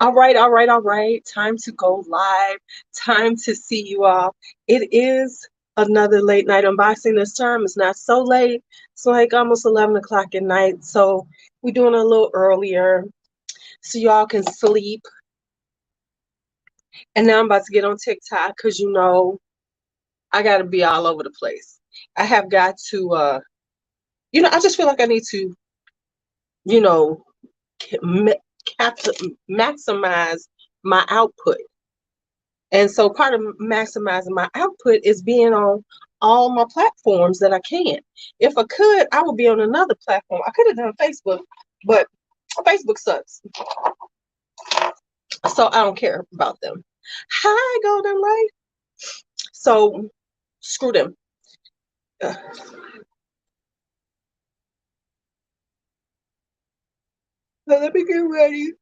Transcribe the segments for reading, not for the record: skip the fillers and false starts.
All right, all right, all right. Time to go live. Time to see you all. It is another late night unboxing this time. It's not so late. It's like almost 11 o'clock at night. So we're doing it a little earlier so y'all can sleep. And now I'm about to get on TikTok because I got to be all over the place. I have got to, I just feel like I need to, you know, ma- maximize my output. And so part of maximizing my output is being on all my platforms that I can. If I could, I would be on another platform. I could have done Facebook, but Facebook sucks. So I don't care about them. Hi, Golden Light. So screw them. Uh, So let me get ready.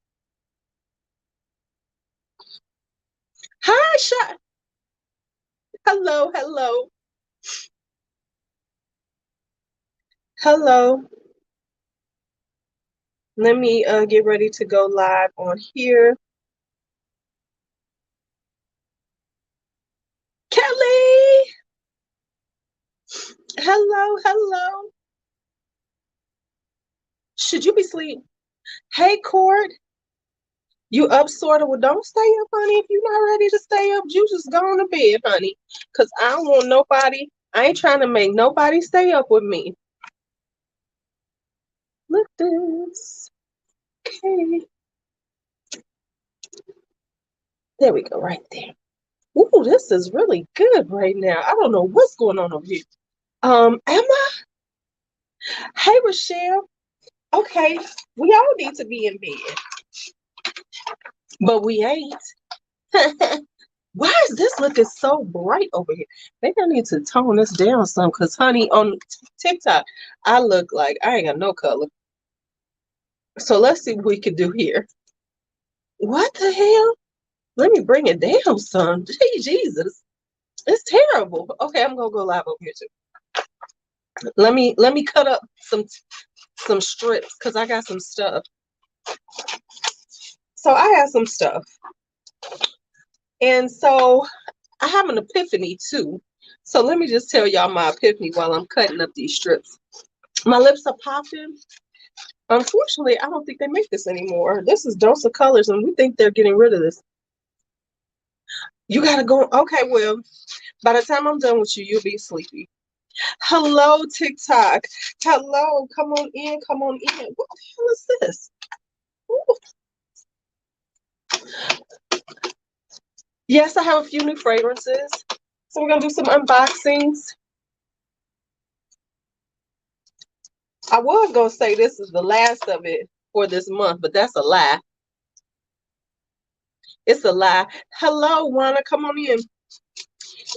Hi, Shot. Hello, hello, hello. Let me get ready to go live on here. Kelly, hello, hello. Should you be asleep? Hey, Cord, you up sort of? Well, don't stay up, honey. If you're not ready to stay up, you just go on to bed, honey. Because I don't want nobody, I ain't trying to make nobody stay up with me. Look this. Okay. There we go, right there. Ooh, this is really good right now. I don't know what's going on over here. Emma? Hey, Rochelle. Okay, we all need to be in bed, but we ain't. Why is this looking so bright over here? Maybe I need to tone this down some because, honey, on TikTok, I look like I ain't got no color. So let's see what we can do here. What the hell? Let me bring it down some. Gee, Jesus. It's terrible. Okay, I'm gonna go live over here too. Let me cut up some strips because I got some stuff. So I have some stuff. And so I have an epiphany too. So let me just tell y'all my epiphany while I'm cutting up these strips. My lips are popping. Unfortunately, I don't think they make this anymore. This is Dose of Colors, and we think they're getting rid of this. You gotta go. Okay, well, by the time I'm done with you, you'll be sleepy. Hello, TikTok. Hello, come on in, come on in. What the hell is this? Ooh. Yes, I have a few new fragrances. So we're gonna do some unboxings. I was gonna say this is the last of it for this month, but that's a lie. It's a lie. Hello, Wanna, come on in.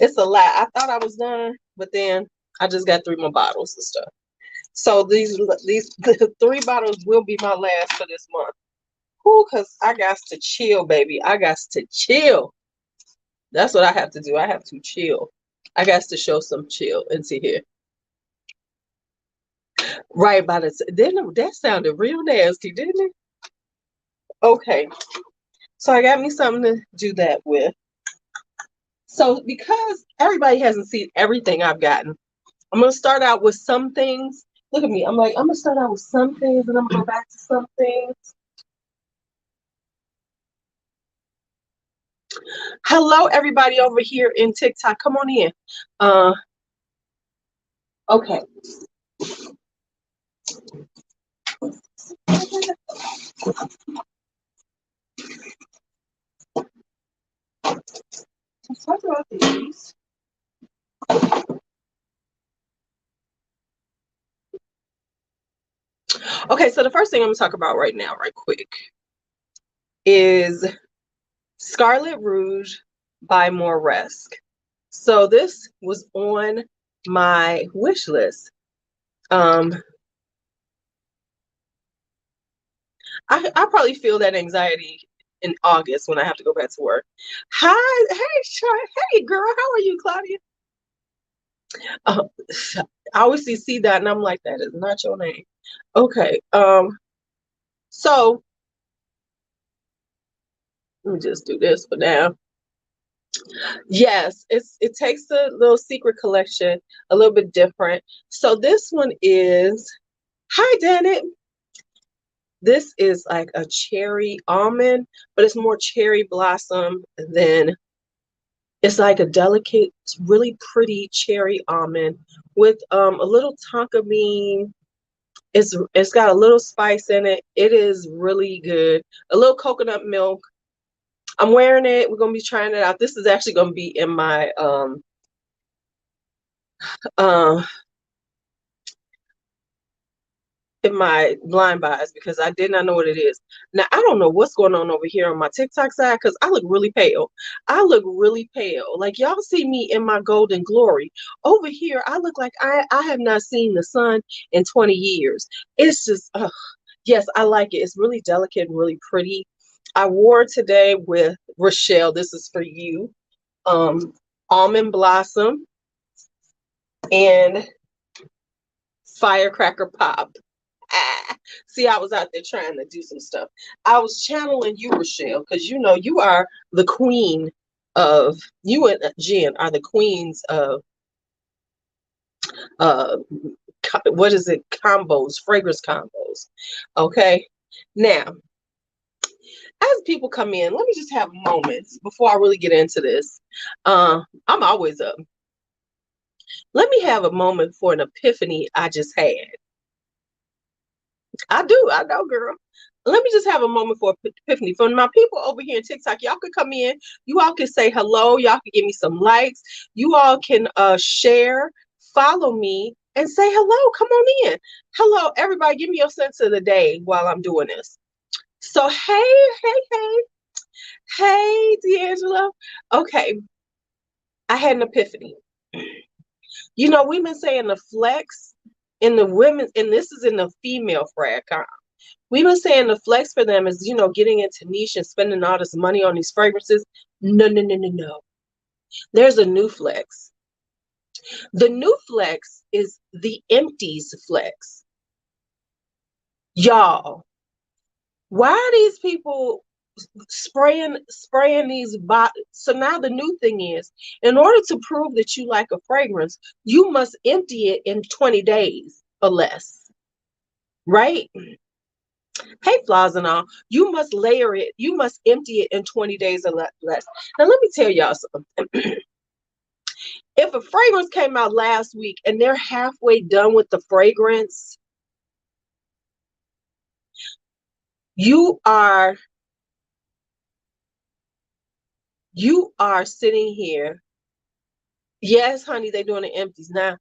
It's a lie. I thought I was done, but then I just got 3 more bottles and stuff. So these the 3 bottles will be my last for this month. Whoo, cause I got to chill, baby. I got to chill. That's what I have to do. I have to chill. I got to show some chill into here. Right by the didn't that sounded real nasty, didn't it? Okay. So I got me something to do that with. So because everybody hasn't seen everything I've gotten, I'm gonna start out with some things. Look at me. I'm gonna start out with some things and I'm gonna go back to some things. Hello, everybody over here in TikTok. Come on in. Uh, okay. Let's talk about these. Okay, so the first thing I'm gonna talk about right now, right quick, is Scarlet Rouge by Moresque. So this was on my wish list. I probably feel that anxiety in August when I have to go back to work. Hi, hey, girl, how are you, Claudia? Uh, I always see C dot, and I'm like, that is not your name. Okay. So Let me just do this for now. Yes, it takes the little secret collection a little bit different. So this one is, hi Janet. This is like a cherry almond, but it's more cherry blossom than, it's like a delicate, really pretty cherry almond with a little tonka bean. It's got a little spice in it. It is really good. A little coconut milk. I'm wearing it. We're gonna be trying it out. This is actually gonna be in my uh, in my blind buys because I did not know what it is. Now I don't know what's going on over here on my TikTok side because I look really pale. I look really pale. Like y'all see me in my golden glory. Over here, I look like I have not seen the sun in 20 years. It's just, yes, I like it. It's really delicate and really pretty. I wore it today with Rochelle. This is for you. Um, Almond Blossom and Firecracker Pop. Ah, see, I was out there trying to do some stuff. I was channeling you, Rochelle, because you know you are the queen of, you and Jen are the queens of uh what is it, combos, fragrance combos. Okay, now as people come in, let me just have moments before I really get into this. I'm always up. Let me have a moment for an epiphany I just had. I do. I know, girl. Let me just have a moment for epiphany. For my people over here in TikTok, y'all could come in. You all can say hello. Y'all can give me some likes. You all can share, follow me, and say hello. Come on in. Hello, everybody. Give me your sense of the day while I'm doing this. So, hey, D'Angelo. Okay, I had an epiphany. You know, we've been saying the flex in the women, and this is in the female frag. We've been saying the flex for them is, you know, getting into niche and spending all this money on these fragrances. No, no, no, no, no. There's a new flex. The new flex is the empties flex. Y'all, why are these people spraying these bottles? So now the new thing is, in order to prove that you like a fragrance, you must empty it in 20 days or less, right? Hey, flaws and all, you must layer it. You must empty it in 20 days or less. Now, let me tell y'all something. If a fragrance came out last week and they're halfway done with the fragrance, you are sitting here. Yes, honey, they're doing the empties now.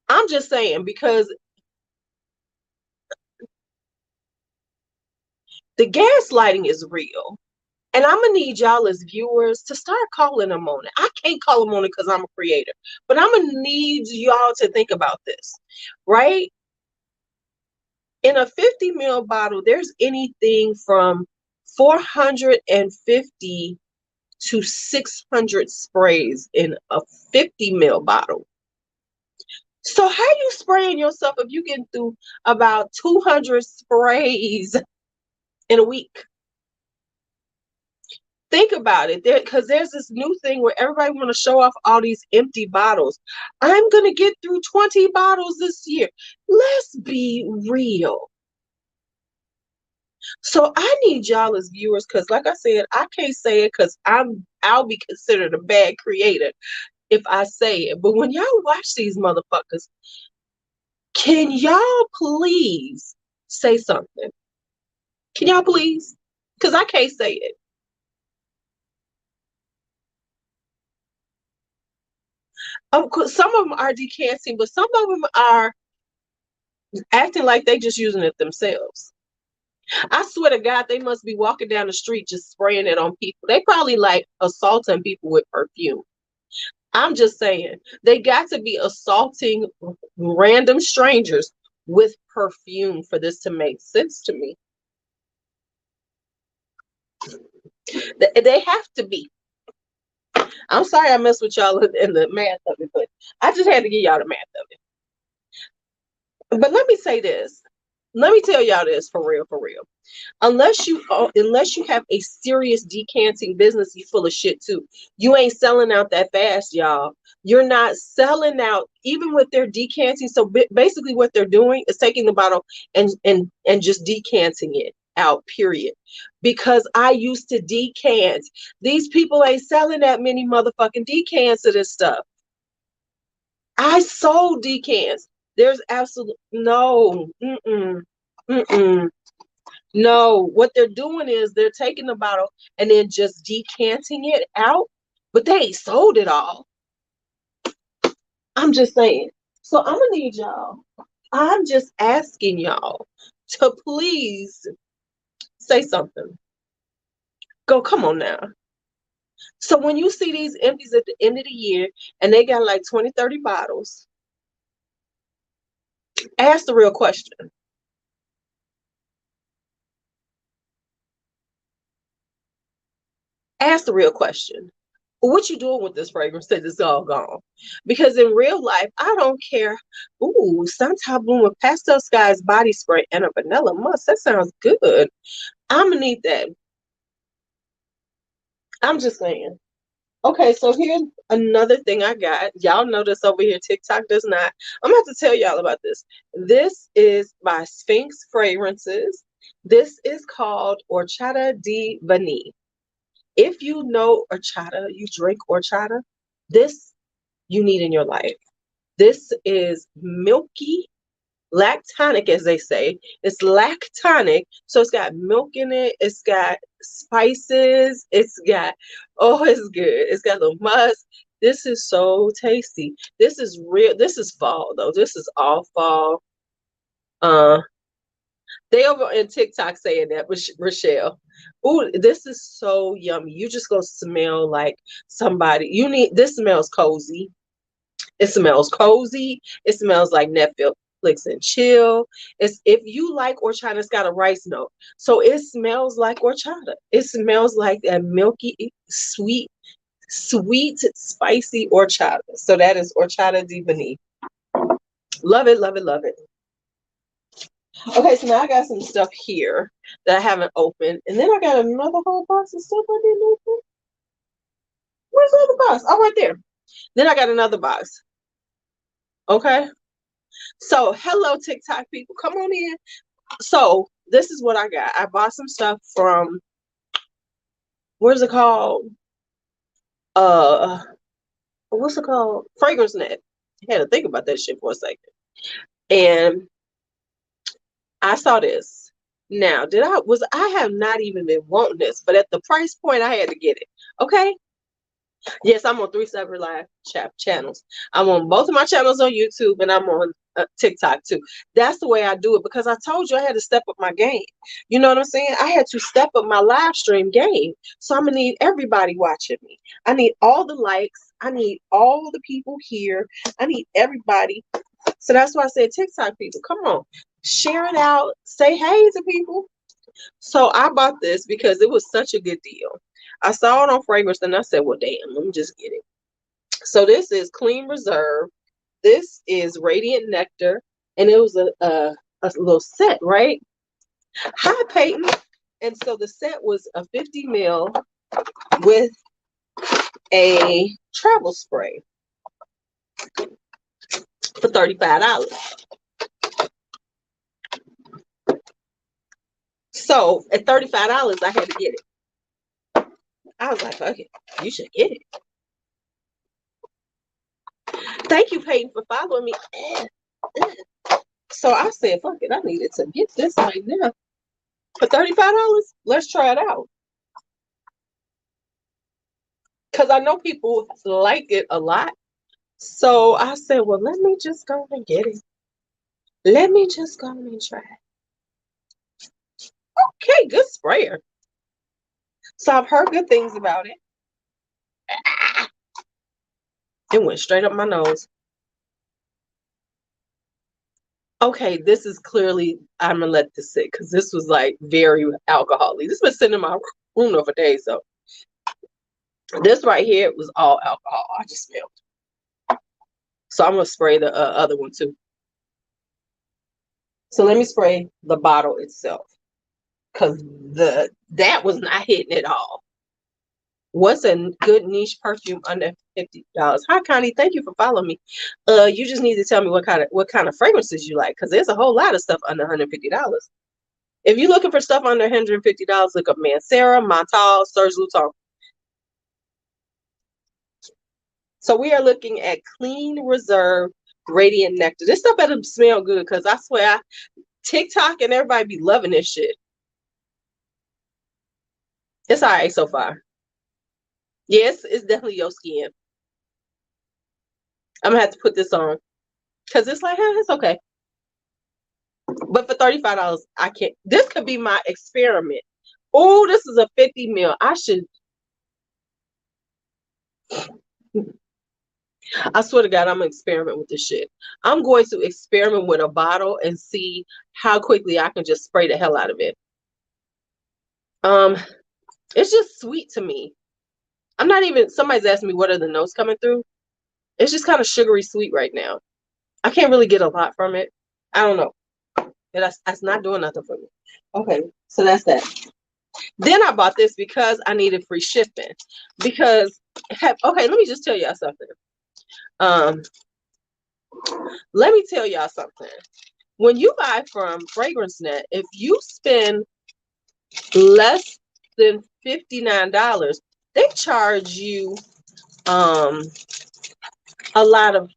I'm just saying because the gaslighting is real. And I'm gonna need y'all as viewers to start calling them on it. I can't call them on it because I'm a creator, but I'm gonna need y'all to think about this, right? In a 50 ml bottle, there's anything from 450 to 600 sprays in a 50 ml bottle. So how you spraying yourself if you get through about 200 sprays in a week? Think about it, because there's this new thing where everybody want to show off all these empty bottles. I'm going to get through 20 bottles this year. Let's be real. So I need y'all as viewers, because like I said, I can't say it because I'll be considered a bad creator if I say it. But when y'all watch these motherfuckers, can y'all please say something? Can y'all please? Because I can't say it. Some of them are decanting, but some of them are acting like they just using it themselves. I swear to God, they must be walking down the street just spraying it on people. They probably like assaulting people with perfume. I'm just saying, they got to be assaulting random strangers with perfume for this to make sense to me. They have to be. I'm sorry I messed with y'all in the math of it, but I just had to give y'all the math of it. But let me say this. Let me tell y'all this for real, for real. Unless you have a serious decanting business, you full of shit too. You ain't selling out that fast, y'all. You're not selling out even with their decanting. So basically what they're doing is taking the bottle and just decanting it out, period. Because I used to decant. These people ain't selling that many motherfucking decants of this stuff. I sold decants. There's absolutely no, no. What they're doing is they're taking the bottle and then just decanting it out, but they ain't sold it all. I'm just saying. So I'm gonna need y'all. I'm just asking y'all to please say something. Go, come on now. So when you see these empties at the end of the year and they got like 20, 30 bottles, ask the real question. Ask the real question. What you doing with this fragrance that it's all gone? Because in real life, I don't care. Ooh, Suntop Bloom with Pastel Skies body spray and a vanilla musk. That sounds good. I'm gonna need that. I'm just saying. Okay, so here's another thing I got. Y'all know this over here. TikTok does not. I'm gonna have to tell y'all about this. This is by Sphinx Fragrances. This is called Horchata di Vanille. If you know horchata, you drink horchata, this you need in your life. This is milky, lactonic, as they say. It's lactonic, so it's got milk in it. It's got spices. It's got, oh, it's good. It's got the musk. This is so tasty. This is real. This is fall though. This is all fall. Uh, they over in TikTok saying that, Rochelle. Ooh, this is so yummy. You just gonna smell like somebody. You need. This smells cozy. It smells cozy. It smells like Netflix and chill. It's if you like horchata, it's got a rice note, so it smells like horchata. It smells like that milky, sweet, spicy horchata. So that is horchata di vanille. Love it, love it, love it. Okay, so now I got some stuff here that I haven't opened, and then I got another whole box of stuff I didn't open. Where's the other box? Oh, right there. Then I got another box. Okay. So, hello, TikTok people. Come on in. So, this is what I got. I bought some stuff from, where's it called? Uh, what's it called? Fragrance Net. I had to think about that shit for a second. And I saw this. Now, I have not even been wanting this, but at the price point, I had to get it. Okay. Yes, I'm on 3 separate live chat channels. I'm on both of my channels on YouTube and I'm on TikTok too. That's the way I do it because I told you I had to step up my game. You know what I'm saying? I had to step up my live stream game. So I'm gonna need everybody watching me. I need all the likes. I need all the people here. I need everybody. So that's why I said TikTok people, come on, share it out. Say hey to people. So I bought this because it was such a good deal. I saw it on fragrance and I said, well, damn, let me just get it. So this is Clean Reserve. This is Radiant Nectar. And it was a little set, right? Hi, Peyton. And so the set was a 50 ml with a travel spray for $35. So at $35, I had to get it. I was like, okay, you should get it. Thank you, Peyton, for following me. So I said, fuck it, I needed to get this right now. For $35, let's try it out. Because I know people like it a lot. So I said, well, let me just go and get it. Let me just go and try it. Okay, good sprayer. So I've heard good things about it. It went straight up my nose. Okay, this is clearly, I'm gonna let this sit because this was like very alcoholic. This has been sitting in my room for days. So this right here was all alcohol. I just smelled. So I'm gonna spray the other one too. So let me spray the bottle itself. because that was not hitting at all. What's a good niche perfume under $50? Hi, Connie. Thank you for following me. You just need to tell me what kind of fragrances you like, because there's a whole lot of stuff under $150. If you're looking for stuff under $150, look up Mancera, Montal, Serge Lutens. So we are looking at Clean Reserve Radiant Nectar. This stuff better smell good, because I swear TikTok and everybody be loving this shit. It's all right so far. Yes, it's definitely your skin. I'm gonna have to put this on because it's like, it's okay. But for $35, I can't. This could be my experiment. Oh, this is a 50 ml. I swear to God, I'm gonna experiment with this shit. I'm going to experiment with a bottle and see how quickly I can just spray the hell out of it. It's just sweet to me. I'm not even, somebody's asking me what are the notes coming through. It's just kind of sugary sweet right now. I can't really get a lot from it. I don't know. That's not doing nothing for me. Okay, so that's that. Then I bought this because I needed free shipping. Because, okay, let me just tell y'all something. Let me tell y'all something. When you buy from FragranceNet, if you spend less than $59, they charge you a lot of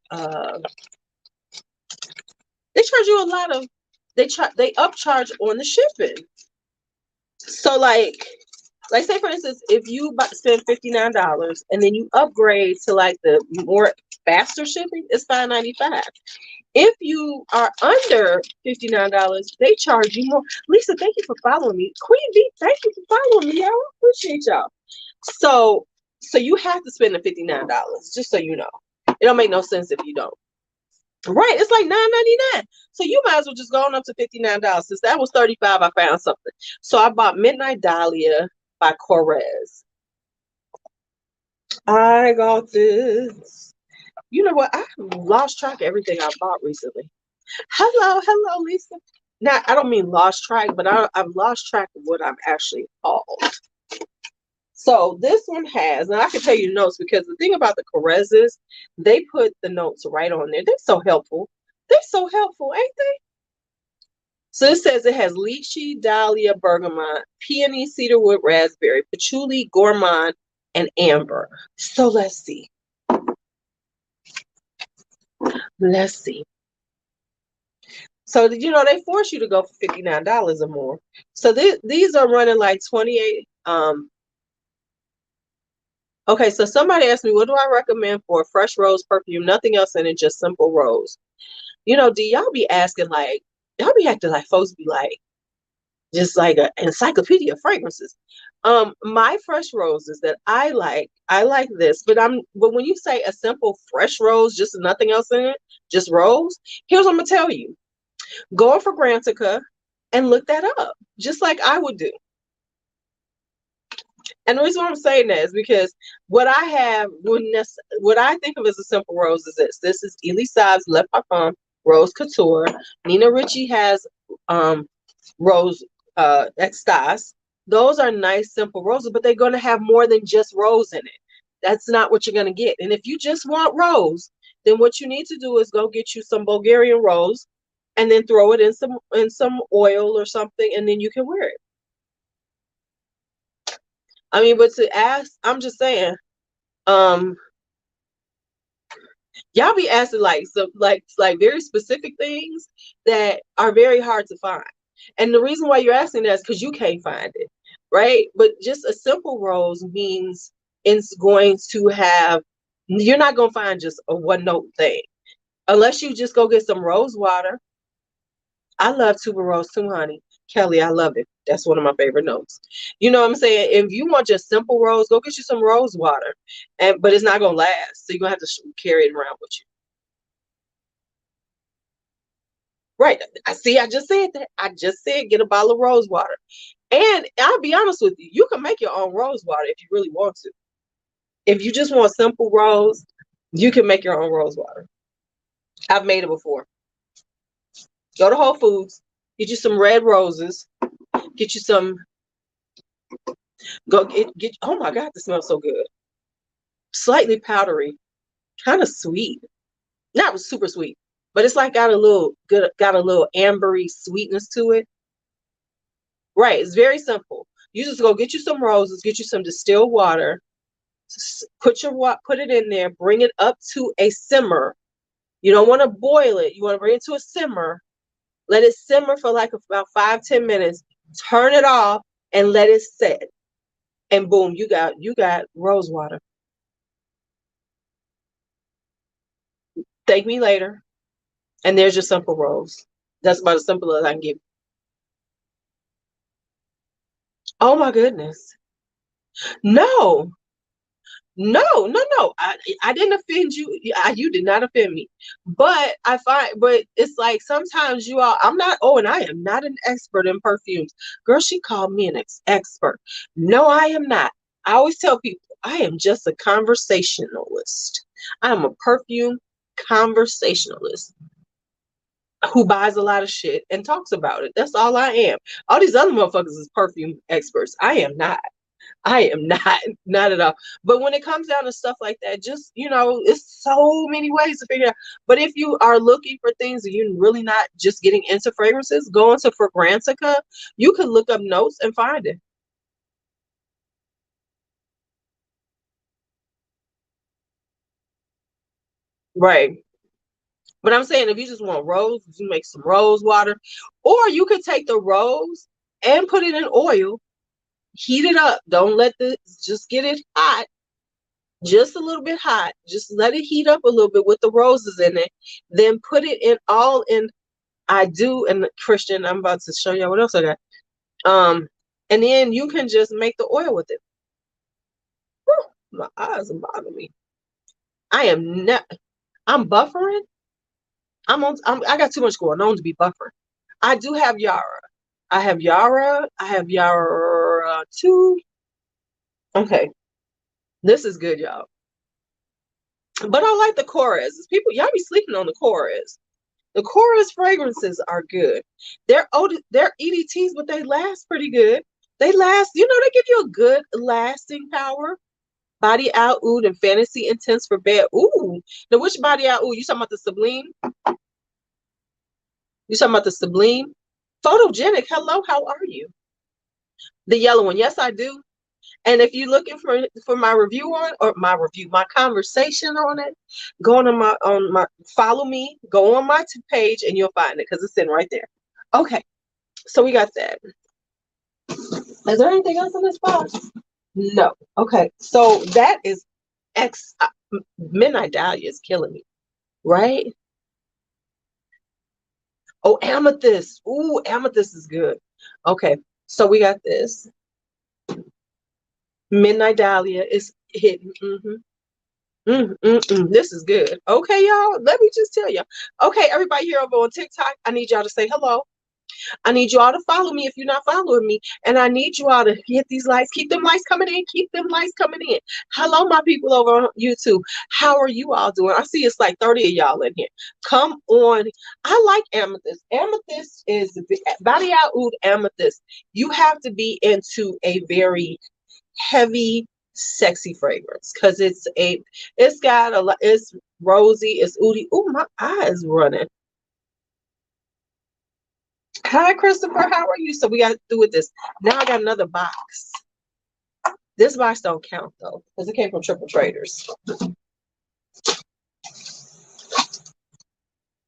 they upcharge on the shipping. So like say for instance, if you spend $59 and then you upgrade to like the more faster shipping, it's $5.95. If you are under $59, they charge you more. Lisa, thank you for following me. Queen B, thank you for following me. I appreciate y'all. So you have to spend the $59, just so you know. It don't make no sense if you don't. Right, it's like $9.99. So you might as well just go on up to $59. Since that was $35, I found something. So I bought Midnight Dahlia by Korres. I got this. You know what? I lost track of everything I bought recently. Hello, Lisa. Now, I don't mean lost track, but I've lost track of what I'm actually called. So this one has, and I can tell you notes, because the thing about the Korres, they put the notes right on there. They're so helpful. They're so helpful, ain't they? So it says it has lychee, dahlia, bergamot, peony, cedarwood, raspberry, patchouli, gourmand, and amber. So let's see. So you know they force you to go for $59 or more. So these are running like 28. Okay, so somebody asked me, what do I recommend for a fresh rose perfume? Nothing else in it, just simple rose. You know, do y'all be asking like, y'all be acting like folks be like, just like an encyclopedia of fragrances. My fresh roses that I like this, but when you say a simple fresh rose, just nothing else in it, just rose, here's what I'm gonna tell you. Go on Fragrantica and look that up, just like I would do. And the reason why I'm saying that is because what I think of as a simple rose is this. This is Elie Saab's Le Parfum Rose Couture. Nina Ricci has Rose Extase. Those are nice, simple roses, but they're going to have more than just rose in it. That's not what you're going to get. And if you just want rose, then what you need to do is go get you some Bulgarian rose and then throw it in some oil or something, and then you can wear it. I mean, but to ask, I'm just saying, y'all be asking like very specific things that are very hard to find. And the reason why you're asking that is because you can't find it, right? But just a simple rose means it's going to have, you're not going to find just a one note thing. Unless you just go get some rose water. I love tuberose too, honey. Kelly, I love it. That's one of my favorite notes. You know what I'm saying? If you want just simple rose, go get you some rose water. But it's not going to last. So you're going to have to carry it around with you. Right. I just said that. I just said get a bottle of rose water. And I'll be honest with you, you can make your own rose water if you really want to. If you just want simple rose, you can make your own rose water. I've made it before. Go to Whole Foods, get you some red roses, Get you some. Go get. Oh my God, this smells so good. Slightly powdery, kind of sweet. Not super sweet, but it's like got a little good, got a little ambery sweetness to it. Right. It's very simple. You just go get you some roses, get you some distilled water, put it in there, bring it up to a simmer. You don't want to boil it. You want to bring it to a simmer. Let it simmer for like about 5-10 minutes. Turn it off and let it set. And boom, you got rose water. Thank me later. And there's your simple rose. That's about as simple as I can give you. Oh my goodness. No, no. I didn't offend you. You did not offend me. But it's like sometimes you all, I'm not, oh, and I am not an expert in perfumes. Girl, she called me an expert. No, I am not. I always tell people, I am just a conversationalist. I'm a perfume conversationalist who buys a lot of shit and talks about it. That's all I am. All these other motherfuckers is perfume experts. I am not. I am not, not at all. But when it comes down to stuff like that, just, it's so many ways to figure out. But if you are looking for things and you're really not just getting into fragrances, go into Fragrantica. You can look up notes and find it. Right. But I'm saying if you just want rose, you make some rose water, or you could take the rose and put it in oil, heat it up. Don't let just get it hot, just a little bit hot. Just let it heat up a little bit with the roses in it. Then put it in all in. I do, and Christian, I'm about to show you what else I got. And then you can just make the oil with it. Whew, my eyes are bothering me. I am not. I'm buffering. I got too much going on to be buffering. I do have Yara. I have Yara. I have Yara too. Okay, this is good, y'all. But I like the Korres. People, y'all be sleeping on the Korres. The Korres fragrances are good. They're EDTs, but they last pretty good. They last, they give you a good lasting power. Body Out Oud and Fantasy Intense for Bed. Ooh. Now which Body Out Oud? You talking about the Sublime? You talking about the Sublime? Photogenic. Hello, how are you? The yellow one. Yes, I do. And if you're looking for my review my conversation on it, go on my follow me, go on my page and you'll find it because it's sitting right there. Okay, so we got that. Is there anything else in this box? No. Okay, so that is Midnight Dahlia is killing me, right? Oh, amethyst. Ooh, amethyst is good. Okay, so we got this. Midnight Dahlia is hidden. This is good. Okay, y'all. Let me just tell you. Okay, everybody here over on TikTok, I need y'all to say hello. I need you all to follow me if you're not following me. And I need you all to hit these likes. Keep them likes coming in. Keep them likes coming in. Hello, my people over on YouTube. How are you all doing? I see it's like 30 of y'all in here. Come on. I like amethyst. Amethyst is Body Out Oud amethyst. You have to be into a very heavy, sexy fragrance because it's got a lot. It's rosy. It's oody. Oh, my eye is running. Hi, Christopher. How are you? So we got to do with this. Now I got another box. This box don't count though because it came from Triple Traders.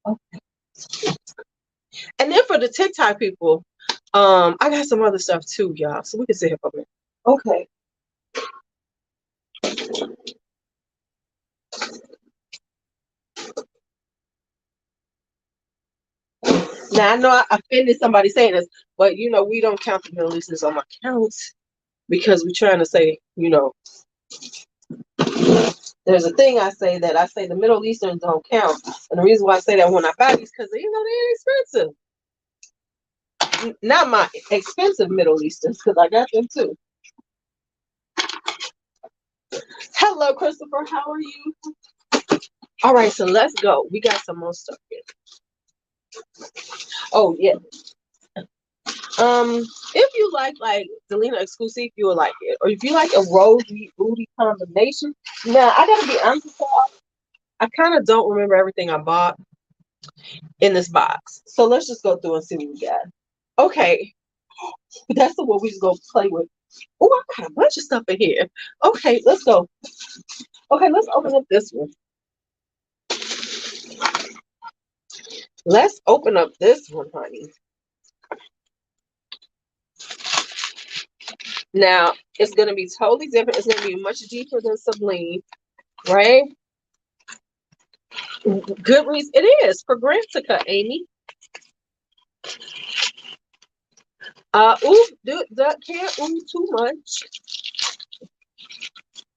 Okay. And then for the TikTok people, I got some other stuff too, y'all. So we can sit here for a minute. Okay. Now I know I offended somebody saying this, but we don't count the Middle Easterns on my count because we're trying to say, there's a thing I say the Middle Easterns don't count. And the reason why I say that when I buy these because they're expensive. Not my expensive Middle Easterns because I got them too. Hello, Christopher. How are you? All right, so let's go. We got some more stuff here. Oh, yeah. If you like Delina exclusive, you will like it. Or if you like a rosy booty combination. Now I gotta be honest with y'all, I kind of don't remember everything I bought in this box. So let's just go through and see what we got. Okay, that's the one we just go play with. Oh, I got a bunch of stuff in here. Okay, let's go. Okay, let's open up this one. Let's open up this one, honey. Now, it's going to be totally different. It's going to be much deeper than Sublime, right? Good reason. It is. For Fragrantica, Amy. Can't ooh too much.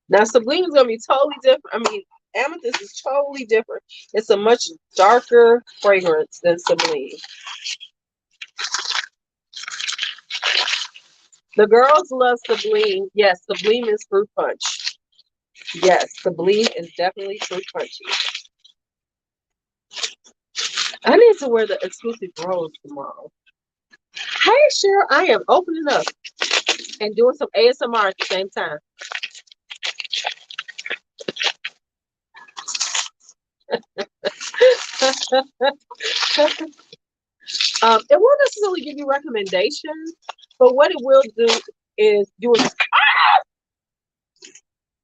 Now, Sublime is going to be totally different. I mean, Amethyst is totally different. It's a much darker fragrance than Sublime. The girls love Sublime. Yes, Sublime is fruit punch. Yes, Sublime is definitely fruit punchy. I need to wear the exclusive rose tomorrow. Hey, Cheryl, I am opening up and doing some ASMR at the same time. It won't necessarily give you recommendations, but what it will do is do it.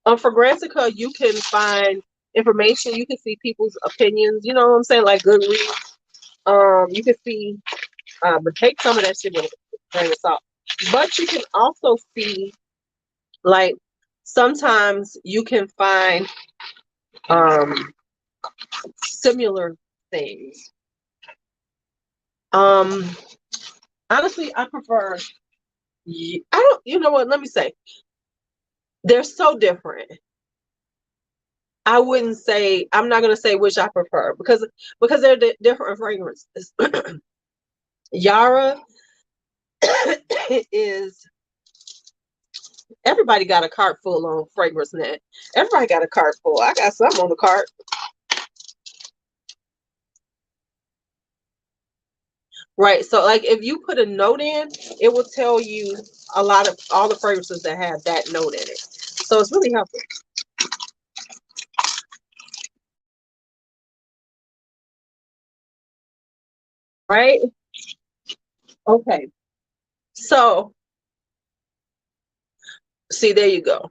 On Fragrantica, you can find information. You can see people's opinions. You know what I'm saying? Like Goodreads. You can see, but take some of that shit with a grain of salt. But you can also see, like, sometimes you can find similar things. Honestly, I prefer. I don't. You know what? Let me say, they're so different. I wouldn't say. I'm not gonna say which I prefer because they're different fragrances. Yara is. Everybody got a cart full on Fragrance Net. Everybody got a cart full. I got some on the cart. Right. So like if you put a note in, it will tell you a lot of all the fragrances that have that note in it. So it's really helpful. Right? Okay. So see, there you go.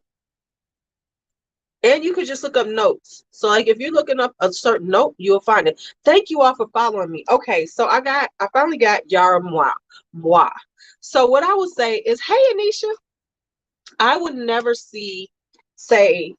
And you could just look up notes. So like if you're looking up a certain note, you'll find it. Thank you all for following me. Okay, so I finally got Yara Moi. Moi. So what I would say is, hey Anisha, I would never say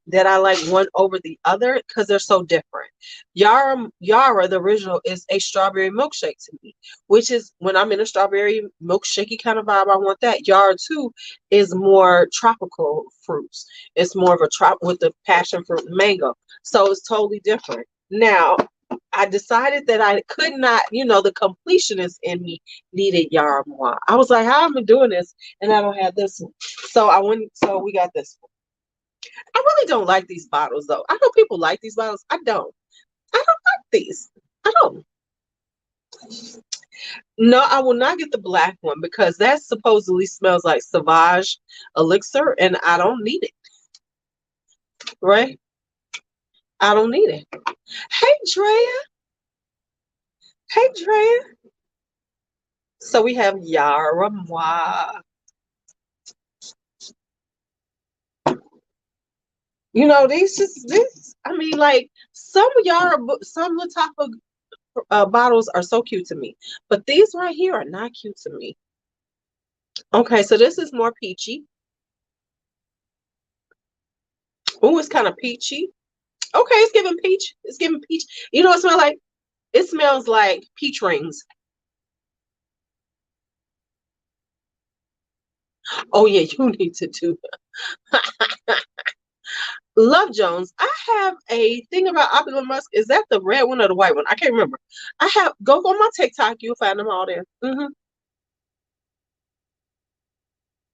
that I like one over the other because they're so different. Yara, the original, is a strawberry milkshake to me, which is when I'm in a strawberry milkshakey kind of vibe, I want that. Yara 2 is more tropical fruits. It's more of a trop with the passion fruit and mango. So it's totally different. Now, I decided that I could not, the completionist in me needed Yara Moi. I was like, how am I doing this? And I don't have this one. So we got this one. I really don't like these bottles though. I know people like these bottles. I don't. I don't like these. I don't. No, I will not get the black one because that supposedly smells like Sauvage elixir and I don't need it. Right? I don't need it. Hey Drea. Hey Drea. So we have Yara Moi. I mean, like some Lattafa bottles are so cute to me, but these right here are not cute to me. Okay, so this is more peachy. Oh, it's kind of peachy. Okay, it's giving peach. It's giving peach. You know what it smells like? It smells like peach rings. Oh yeah, you need to do Love Jones. I have a thing about Opulent Musk. Is that the red one or the white one? I can't remember. I have go on my TikTok. You'll find them all there.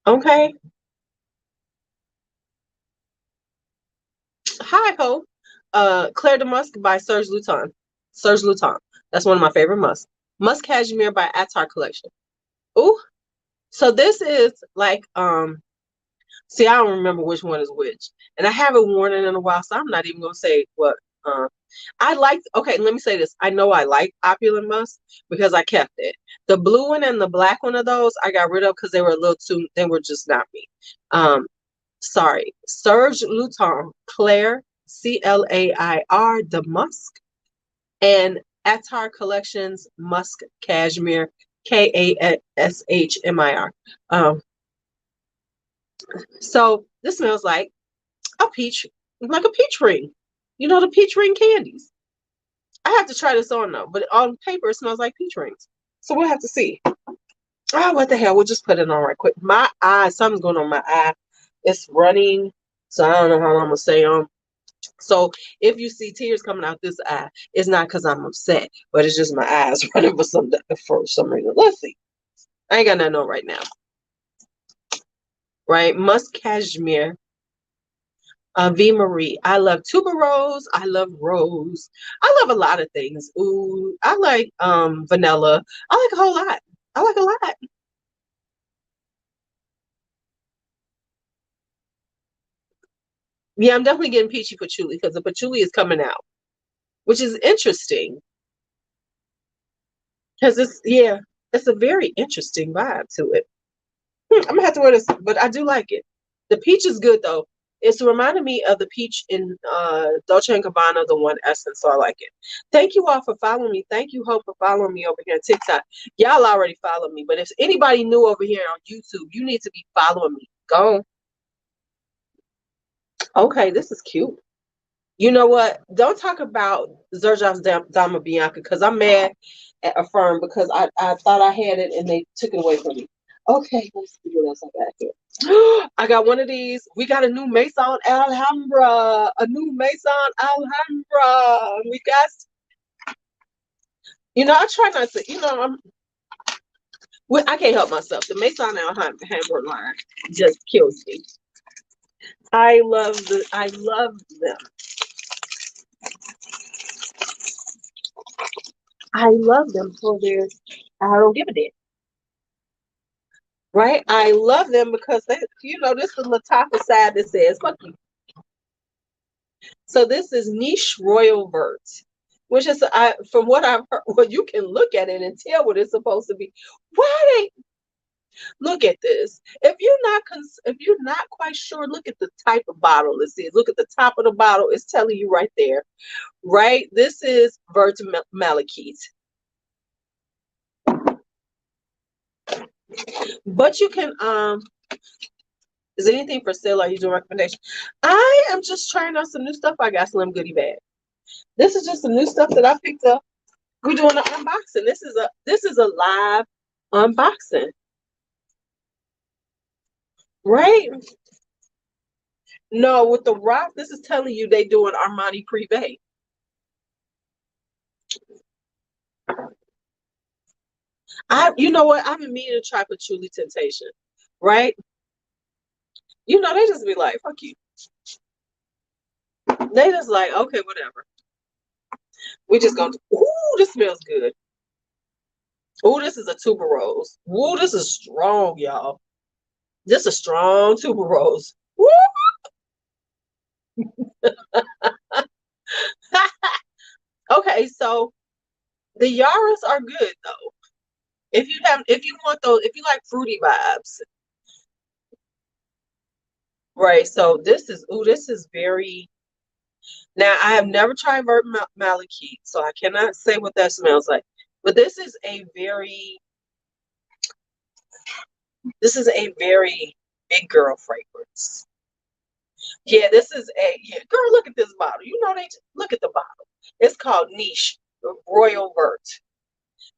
Okay. Hi ho. Claire de Musk by Serge Luton. Serge Luton. That's one of my favorite musks. Musk Cashmere by Attar Collection. Ooh. So this is like see, I don't remember which one is which. And I haven't worn it in a while, so I'm not even gonna say what I like. Okay, let me say this. I know I like Opulent Musk because I kept it. The blue one and the black one of those I got rid of because they were a little too, they were just not me. Um, sorry. Serge Luton Claire, Clair the Musk, and Attar Collections Musk Cashmere, Kashmir. So this smells a peach, like a peach ring. You know the peach ring candies. I have to try this on though, but on paper it smells like peach rings. So we'll have to see. Oh, what the hell? We'll just put it on right quick. My eye, something's going on my eye. It's running, so I don't know how long I'm gonna stay on. So if you see tears coming out this eye, it's not because I'm upset, but it's just my eyes running for some reason. Let's see. I ain't got nothing on right now. Right, Musk Cashmere. V. Marie. I love tuberose. I love rose. I love a lot of things. Ooh, I like vanilla. I like a whole lot. I like a lot. Yeah, I'm definitely getting peachy patchouli because the patchouli is coming out, which is interesting because it's a very interesting vibe to it. I'm gonna have to wear this, but I do like it. The peach is good though. It's reminding me of the peach in Dolce and Gabbana, the one essence, so I like it. Thank you all for following me. Thank you, Hope, for following me over here on TikTok. Y'all already follow me, but if anybody new over here on YouTube, you need to be following me. Go on. Okay, this is cute. You know what? Don't talk about Zerjov's Dama Bianca because I'm mad at Affirm because I thought I had it and they took it away from me. Okay, let's see what else I got here. I got one of these. We got a new Maison Alhambra. A new Maison Alhambra. I try not to, I can't help myself. The Maison Alhambra line just kills me. I love them. I love them for their, I don't give a damn. Right? I love them because this is the top side that says, fuck you. So this is Niche Royal Vert, which is, from what I've heard, well, you can look at it and tell what it's supposed to be. Why they look at this? If you're not quite sure, look at the type of bottle this is. Look at the top of the bottle. It's telling you right there. Right? This is Vert Malachite. But you can is anything for sale? Are you doing recommendation? I am just trying out some new stuff. I got Slim Goodie Bag. This is just some new stuff that I picked up. We're doing an unboxing. This is a live unboxing. Right? No, with the Rock, this is telling you they doing Armani Privé. You know what? I've been meaning to try Patchouli Temptation. Right? They just be like, fuck you. They just like, okay, whatever. We just gonna, ooh, this smells good. Ooh, this is a tuberose. Ooh, this is strong, y'all. This is a strong tuberose. Woo! Okay, so the Yaras are good though. If you want those, if you like fruity vibes, right? So this is very. Now I have never tried Vert Malachite, so I cannot say what that smells like. But this is a very big girl fragrance. Yeah, this is girl. Look at this bottle. Look at the bottle. It's called Niche Royal Vert.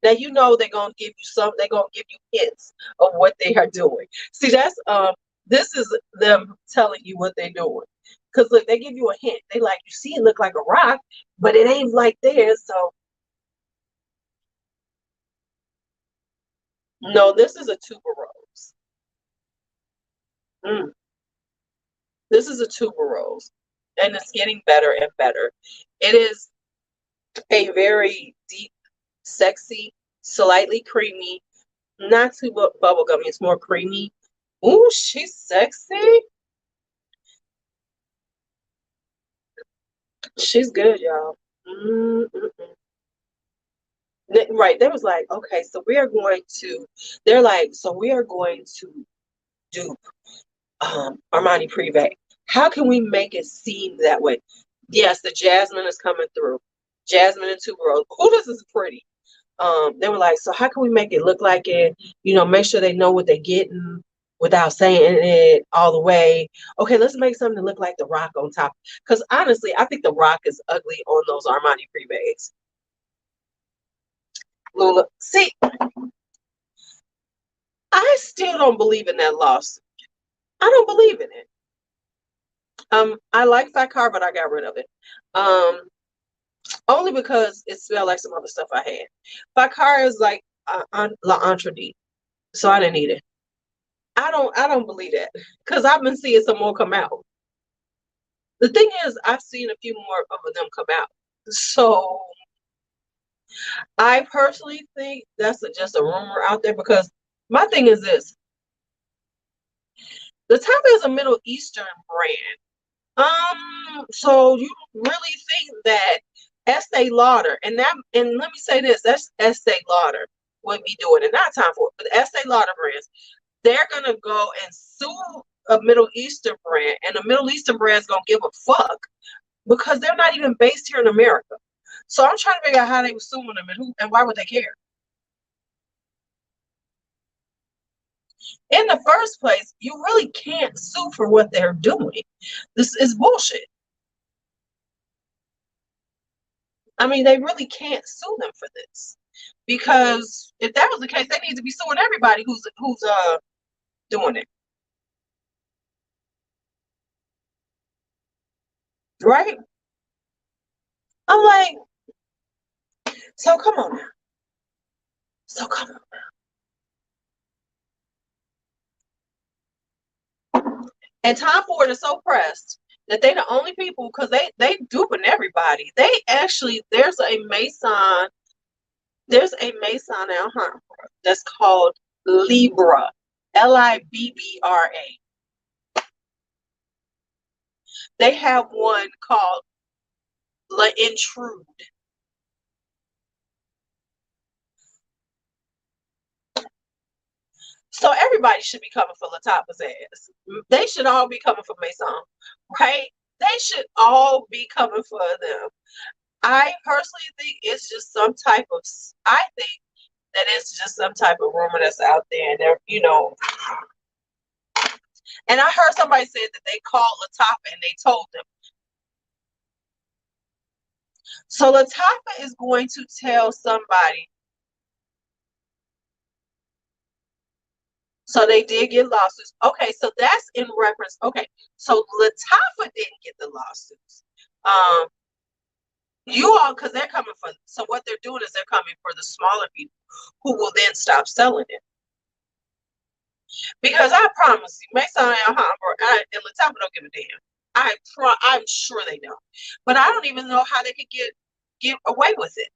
Now they're gonna give you they're gonna give you hints of what they are doing. See, this is them telling you what they're doing. Cause look, they give you a hint. They like, you see it look like a rock, but it ain't like theirs. So no, this is a tuberose. Mm, this is a tuberose. And it's getting better and better. It is a very deep, sexy, slightly creamy, Not too bubblegummy. It's more creamy. Ooh, she's sexy. She's good, y'all. Mm-mm. Right. They was like, okay, so we are going to, they're like, so we are going to do Armani Privé. How can we make it seem that way? Yes, the jasmine is coming through. Jasmine and tuberose. Who does this pretty? They were like, so how can we make it look like it? You know, make sure they know what they're getting without saying it all the way. Okay, let's make something look like the Rock on top. Because honestly, I think the Rock is ugly on those Armani Privés. Lula, see, I still don't believe in that lawsuit. I don't believe in it. I like Fat Car, but I got rid of it. Only because it smelled like some other stuff I had. Fat Car is like La Entredite, so I didn't eat it. I don't believe that because I've been seeing some more come out. The thing is, I've seen a few more of them come out. So I personally think that's just a rumor out there because my thing is this: the Top is a Middle Eastern brand. So you really think that Estee Lauder and let me say this, that's Estee Lauder would be doing it, not time for it, but the Estee Lauder brands, they're gonna go and sue a Middle Eastern brand, and the Middle Eastern brand's gonna give a fuck because they're not even based here in America. So I'm trying to figure out how they were suing them and who and why would they care? In the first place, you really can't sue for what they're doing. This is bullshit. I mean, they really can't sue them for this because if that was the case, they need to be suing everybody who's doing it, right? I'm like, so come on now, so come on. And Tom Ford is so pressed that they the only people because they duping everybody. They actually there's a Maison Alhambra that's called Libra, Libbra. They have one called La Intrude. So everybody should be coming for Latapa's ass. They should all be coming for Maison, right? They should all be coming for them. I personally think it's just some type of. I think that it's just some type of rumor that's out there, and they're. And I heard somebody said that they called Latapa and they told them. So Latapa is going to tell somebody. So they did get lawsuits. Okay, so that's in reference. Okay, so Latafa didn't get the lawsuits. You all, because they're coming for. So what they're doing is they're coming for the smaller people who will then stop selling it. Because I promise you, Mason and Latafa don't give a damn. I'm sure they don't. But I don't even know how they could get away with it.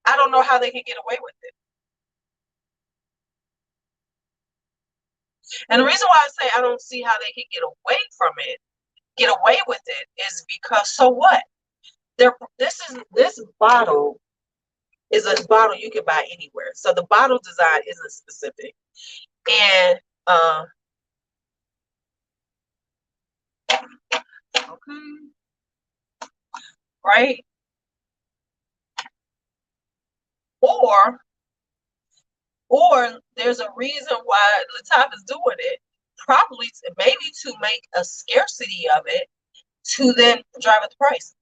I don't know how they can get away with it. And the reason why I say I don't see how they can get away with it, is because so what? This bottle is a bottle you can buy anywhere. So the bottle design isn't specific. And okay, right? Or or there's a reason why the top is doing it, probably maybe to make a scarcity of it to then drive up the price.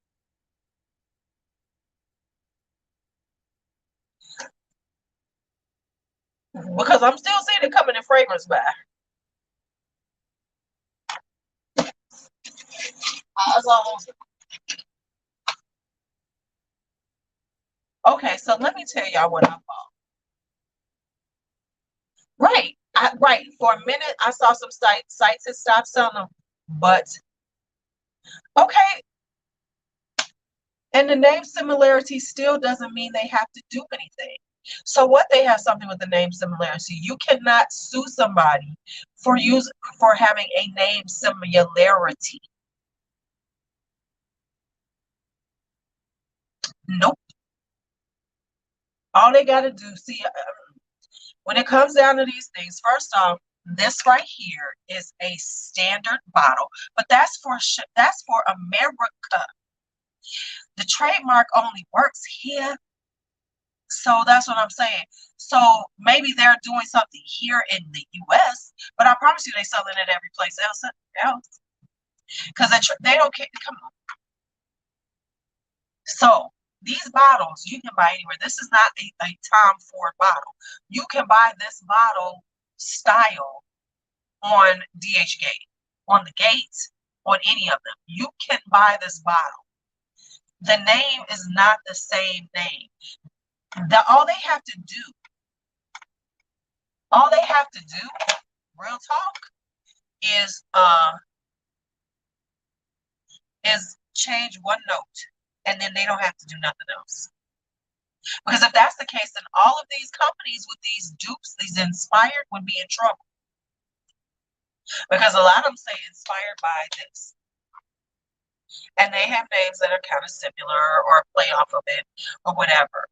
Because I'm still seeing it coming in fragrance by. Okay, so let me tell y'all what I bought. Right. Right. For a minute, I saw some sites that stopped selling them. But okay. And the name similarity still doesn't mean they have to do anything. So what, they have something with the name similarity. You cannot sue somebody for having a name similarity. Nope. All they got to do, see, when it comes down to these things, first off, this right here is a standard bottle, but that's for America. The trademark only works here. So that's what I'm saying. So maybe they're doing something here in the US, but I promise you they're selling it every place else. Because they don't care. Come on. So these bottles you can buy anywhere. This is not a Tom Ford bottle. You can buy this bottle style on DHgate, on the gates, on any of them. You can buy this bottle. The name is not the same name. All they have to do, real talk, is change one note, and then they don't have to do nothing else. Because if that's the case, then all of these companies with these dupes, these inspired, would be in trouble. Because a lot of them say inspired by this. And they have names that are kind of similar or play off of it or whatever.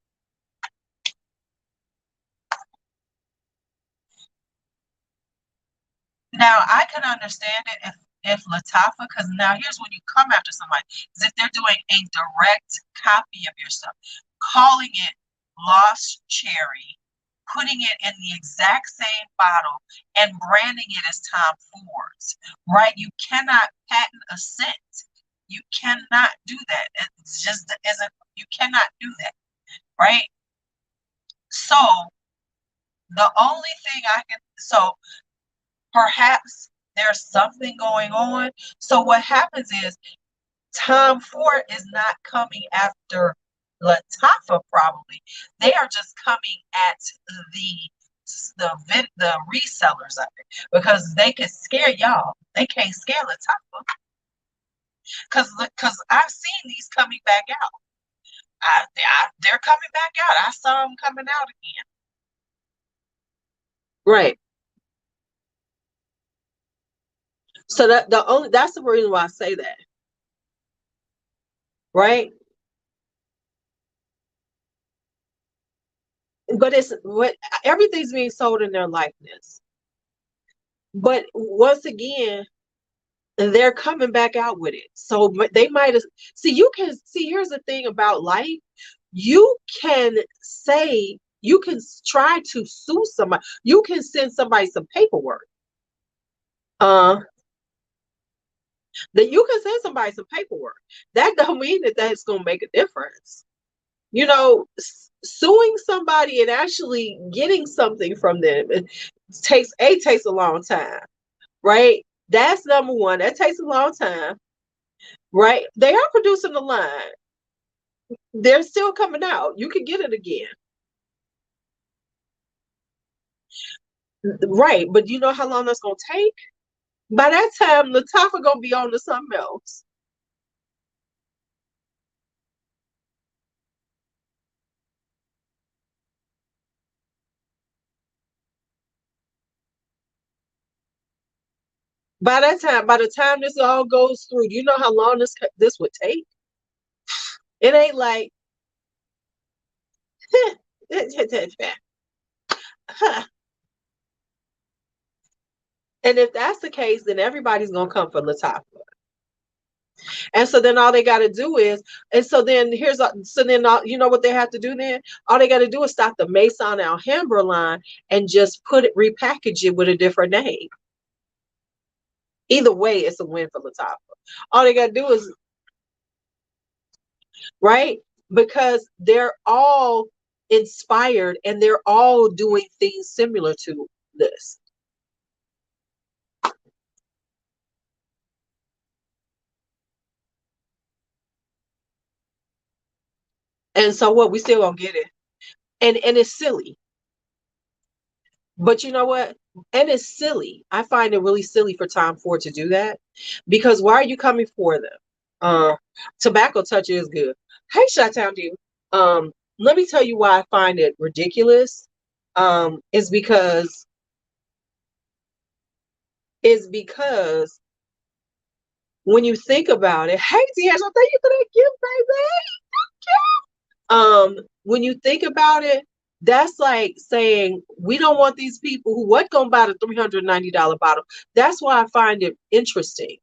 Now, I can understand it if Lattafa, because now here's when you come after somebody, is if they're doing a direct copy of your stuff, calling it Lost Cherry, putting it in the exact same bottle and branding it as Tom Ford's, right? You cannot patent a scent. You cannot do that. It's just you cannot do that, right? So the only thing so perhaps there's something going on. So what happens is Tom Ford is not coming after Lattafa, probably. They are just coming at the resellers of it, because they can scare y'all. They can't scare Lattafa. Because I've seen these coming back out. They're coming back out. I saw them coming out again. Right. So that's the reason why I say that. Right? But everything's being sold in their likeness. But once again, they're coming back out with it. So they might have here's the thing about life. You can try to sue somebody. You can send somebody some paperwork. That you can send somebody some paperwork. That don't mean that that's going to make a difference. You know, suing somebody and actually getting something from them takes a long time, right? That's number one. That takes a long time, right? They are producing the line. They're still coming out. You can get it again. Right, but you know how long that's going to take? By that time, Lattafa going to be on to something else. By the time this all goes through, do you know how long this would take? It ain't like, and if that's the case, then everybody's gonna come for Lattafa. And so then all they got to do is, and so then you know what they have to do then? All they got to do is stop the Maison Alhambra line and just repackage it with a different name. Either way, it's a win for Lattafa. All they got to do is, right? Because they're all inspired and they're all doing things similar to this. And so what, we still gonna get it. And it's silly. But you know what? And it's silly. I find it really silly for Tom Ford to do that, because why are you coming for them? Tobacco Touch is good. Hey, Chi-Town Diva. let me tell you why I find it ridiculous. Is because when you think about it, hey D'Angelo, thank you for that gift, baby. When you think about it, that's like saying we don't want these people who what gonna buy the $390 bottle. That's why I find it interesting,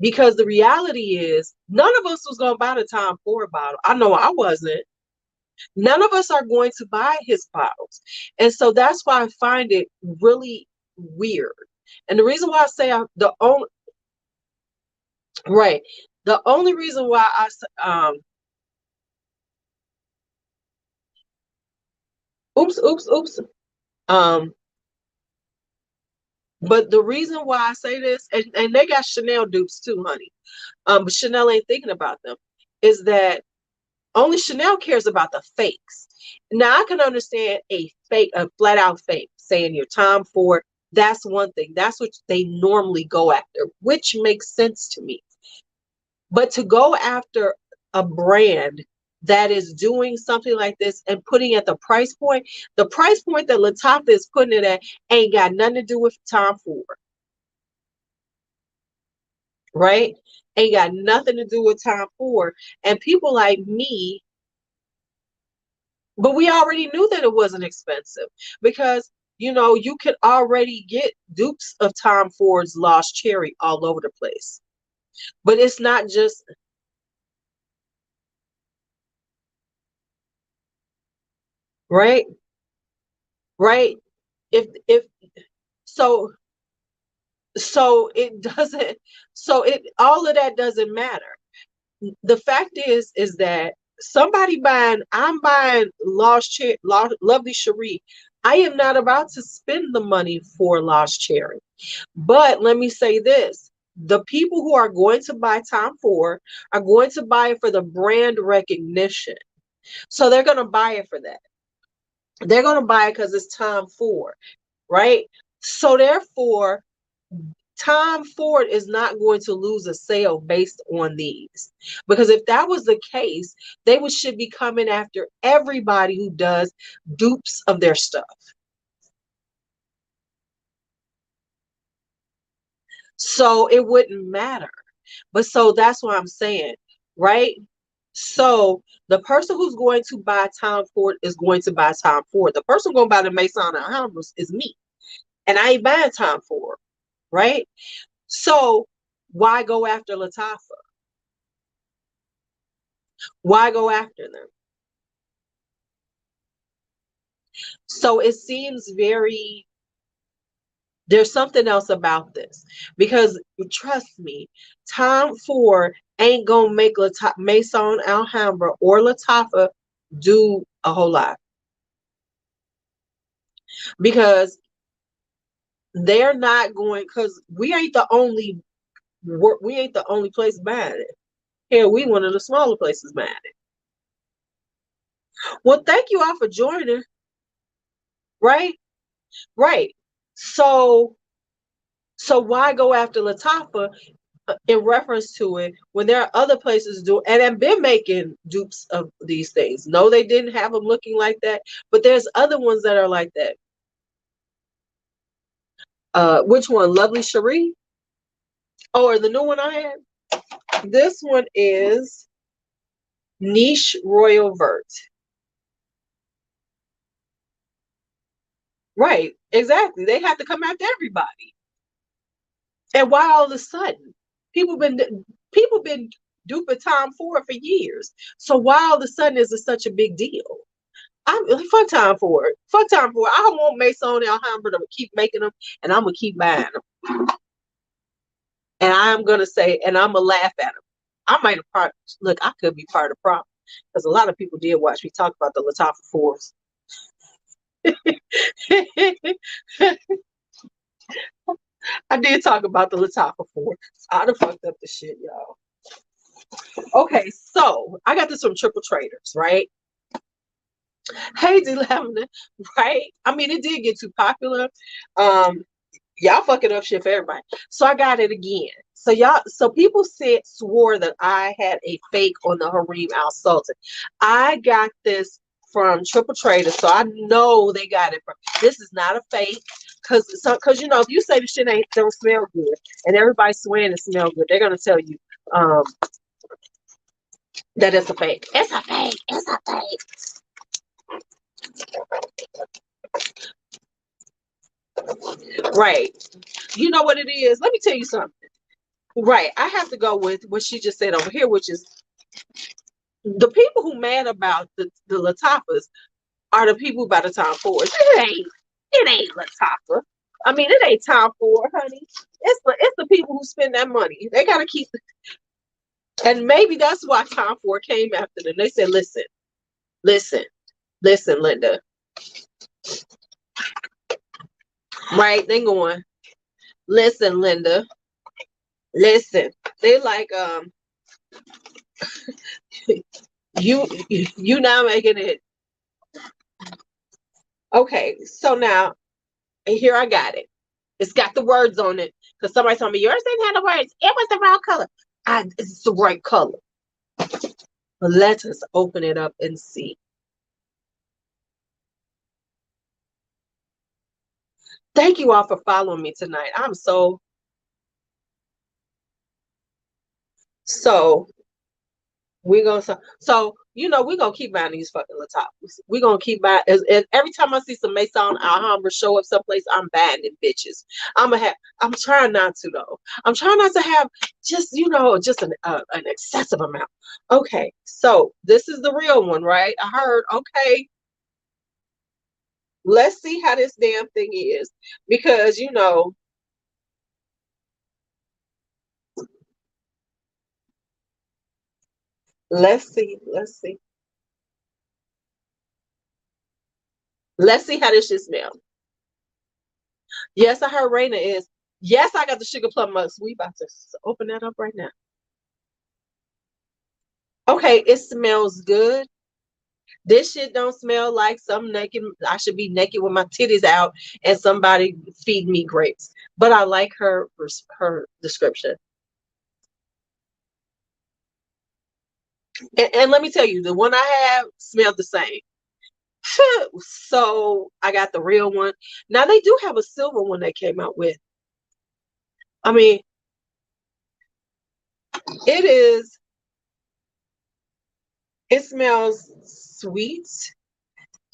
because the reality is none of us was gonna buy the Tom Ford bottle. I know I wasn't. None of us are going to buy his bottles, and so that's why I find it really weird. And the reason why I say the only right, the only reason why oops. Um, but the reason why I say this, and they got Chanel dupes too, honey. But Chanel ain't thinking about them, is that only Chanel cares about the fakes. Now I can understand a fake, a flat out fake, saying you're Tom Ford. That's one thing. That's what they normally go after, which makes sense to me. But to go after a brand that is doing something like this and putting at the price point that Latifah is putting it at ain't got nothing to do with Tom Ford, right? Ain't got nothing to do with Tom Ford. And people like me, but we already knew that it wasn't expensive because, you could already get dupes of Tom Ford's Lost Cherry all over the place. But it's not just, right? Right? If so so it doesn't so it all of that doesn't matter. The fact is that I'm buying Lovely Cherie. I am not about to spend the money for Lost Cherry. But let me say this. The people who are going to buy Tom Ford are going to buy it for the brand recognition. So they're going to buy it for that. They're going to buy it because it's Tom Ford, right? So therefore, Tom Ford is not going to lose a sale based on these. Because if that was the case, should be coming after everybody who does dupes of their stuff. So it wouldn't matter. But so that's what I'm saying, right? So the person who's going to buy Tom Ford is going to buy Tom Ford. The person going to buy the Maison Alhambras is me. And I ain't buying Tom Ford, right? So why go after Latifah? Why go after them? So it seems there's something else about this because trust me, Tom Ford ain't gonna make Maison Alhambra or Latifah do a whole lot because they're not going because we ain't the only place buying it. Here we one of the smaller places buying it. Well, thank you all for joining. Right, right. So why go after Latifah in reference to it when there are other places and have been making dupes of these things? No, they didn't have them looking like that, but there's other ones that are like that. Which one? Lovely Cherie? Oh, or the new one I had? This one is Niche Royal Vert. Right, exactly. They have to come after everybody. And why all of a sudden? People been duping Tom Ford for years. So why all of a sudden is it such a big deal? I'm fuck Tom Ford. Fuck Tom Ford. I don't want Maison Alhambra to keep making them, and I'm gonna keep buying them. And I'm gonna say, and I'm gonna laugh at them. I might have look. I could be part of the problem because a lot of people did watch me talk about the Latifah Fords. I did talk about the Latifah Ford. I done fucked up the shit, y'all. Okay, so I got this from Triple Traders, right? Hey, D Lavender, right? I mean, it did get too popular. Y'all fucking up shit for everybody. So I got it again. So people swore that I had a fake on the Hareem Al Sultan. I got this from Triple Traders, so I know they got it from. This is not a fake, because you know, if you say the shit ain't don't smell good and everybody's swearing it smell good, they're gonna tell you that it's a fake. It's a fake. It's a fake. Right. You know what it is? Let me tell you something. Right. I have to go with what she just said over here, which is the people who mad about the Latifahs are the people by the Tom Fords. It ain't Latifa. I mean, it ain't Tom Ford, honey. It's the people who spend that money. They gotta keep, and maybe that's why Tom Ford came after them. They said, listen, Linda. Right? They going, listen, Linda. Listen. They like you now making it. Okay, so now, and here I got it. It's got the words on it. Because somebody told me yours didn't have the words. It was the wrong color. It's the right color. But let us open it up and see. Thank you all for following me tonight. I'm so we're gonna you know we're gonna keep buying these fucking Latifahs. We're gonna keep buying every time I see some Maison Alhambra show up someplace, I'm buying them bitches. I'm trying not to though. I'm trying not to have just, you know, just an excessive amount. Okay, so this is the real one, right? I heard, okay, let's see how this damn thing is. Because you know, let's see. Let's see how this shit smells. Yes, I heard Raina is. Yes, I got the sugar plum mugs. We about to open that up right now. Okay, it smells good. This shit don't smell like some naked. I should be naked with my titties out and somebody feed me grapes. But I like her description. And let me tell you, the one I have smelled the same. So I got the real one. Now they do have a silver one they came out with. I mean, it is. It smells sweet.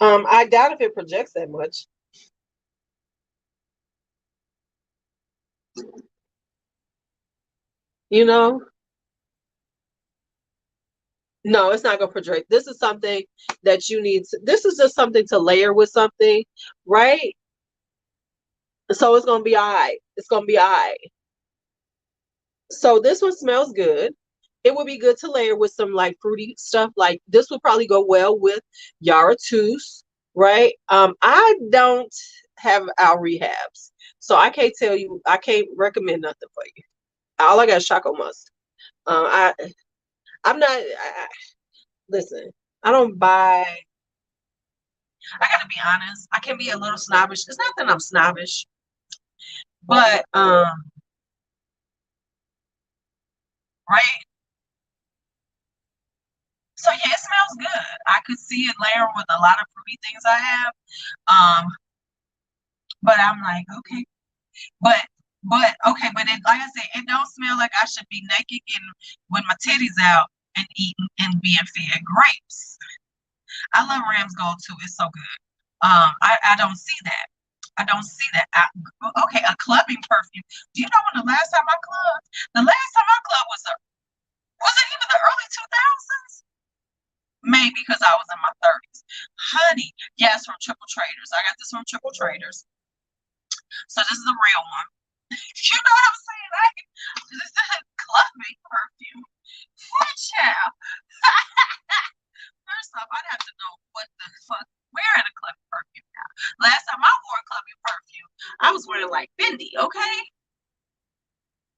I doubt if it projects that much. You know, no, it's not gonna project. This is something that you need to, this is just something to layer with something, right? So it's gonna be all right. It's gonna be all right. So this one smells good. It would be good to layer with some like fruity stuff. Like this would probably go well with Yara Tus, right? I don't have our rehabs, so I can't tell you. I can't recommend nothing for you. All I got is Choco Must. I I'm not. Listen, I don't buy. I gotta be honest. I can be a little snobbish. It's not that I'm snobbish, but right. So yeah, it smells good. I could see it layer with a lot of fruity things I have. But I'm like, okay, but okay, but it, like I said, it don't smell like I should be naked and with my titties out and eating and being fed grapes. I love Rams Gold too. It's so good. I don't see that. I don't see that. Okay, a clubbing perfume. Do you know when the last time I clubbed? The last time I clubbed was it even the early 2000s? Maybe because I was in my 30s. Honey, yes, from Triple Traders. I got this from Triple Traders. So this is the real one. You know what I'm saying? This is a clubbing perfume. Child. First off, I'd have to know what the fuck. We're in a clubbing perfume now. Last time I wore a clubbing perfume, I was wearing like Fendi, okay?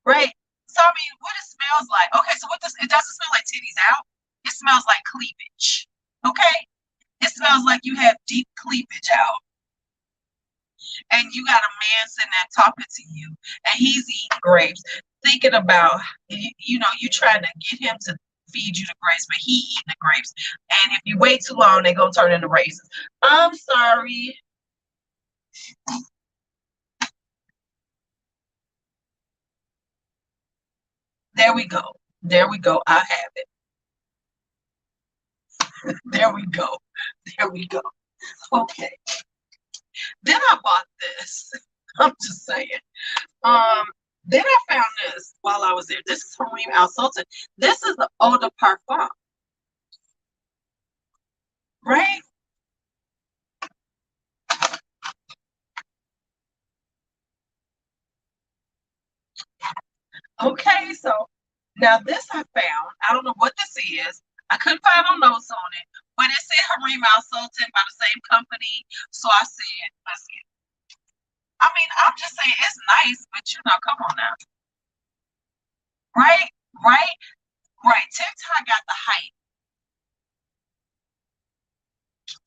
Right? So I mean, what it smells like. Okay, so what this it doesn't smell like titties out. It smells like cleavage. Okay? It smells like you have deep cleavage out. And you got a man sitting there talking to you, and he's eating grapes, thinking about, you know, you trying to get him to feed you the grapes, but he eating the grapes. And if you wait too long, they're gonna turn into raisins. I'm sorry. There we go. There we go. I have it. There we go. There we go. Okay. Then I bought this. I'm just saying. Um, then I found this while I was there. This is from Reem Al Sultan. This is the Eau de Parfum, right? Okay, so now this I found. I don't know what this is. I couldn't find no notes on it, but it said Hareem Al Sultan by the same company. So I said, let's get. I mean, I'm just saying it's nice, but you know, come on now, right? Right? Right. TikTok got the hype.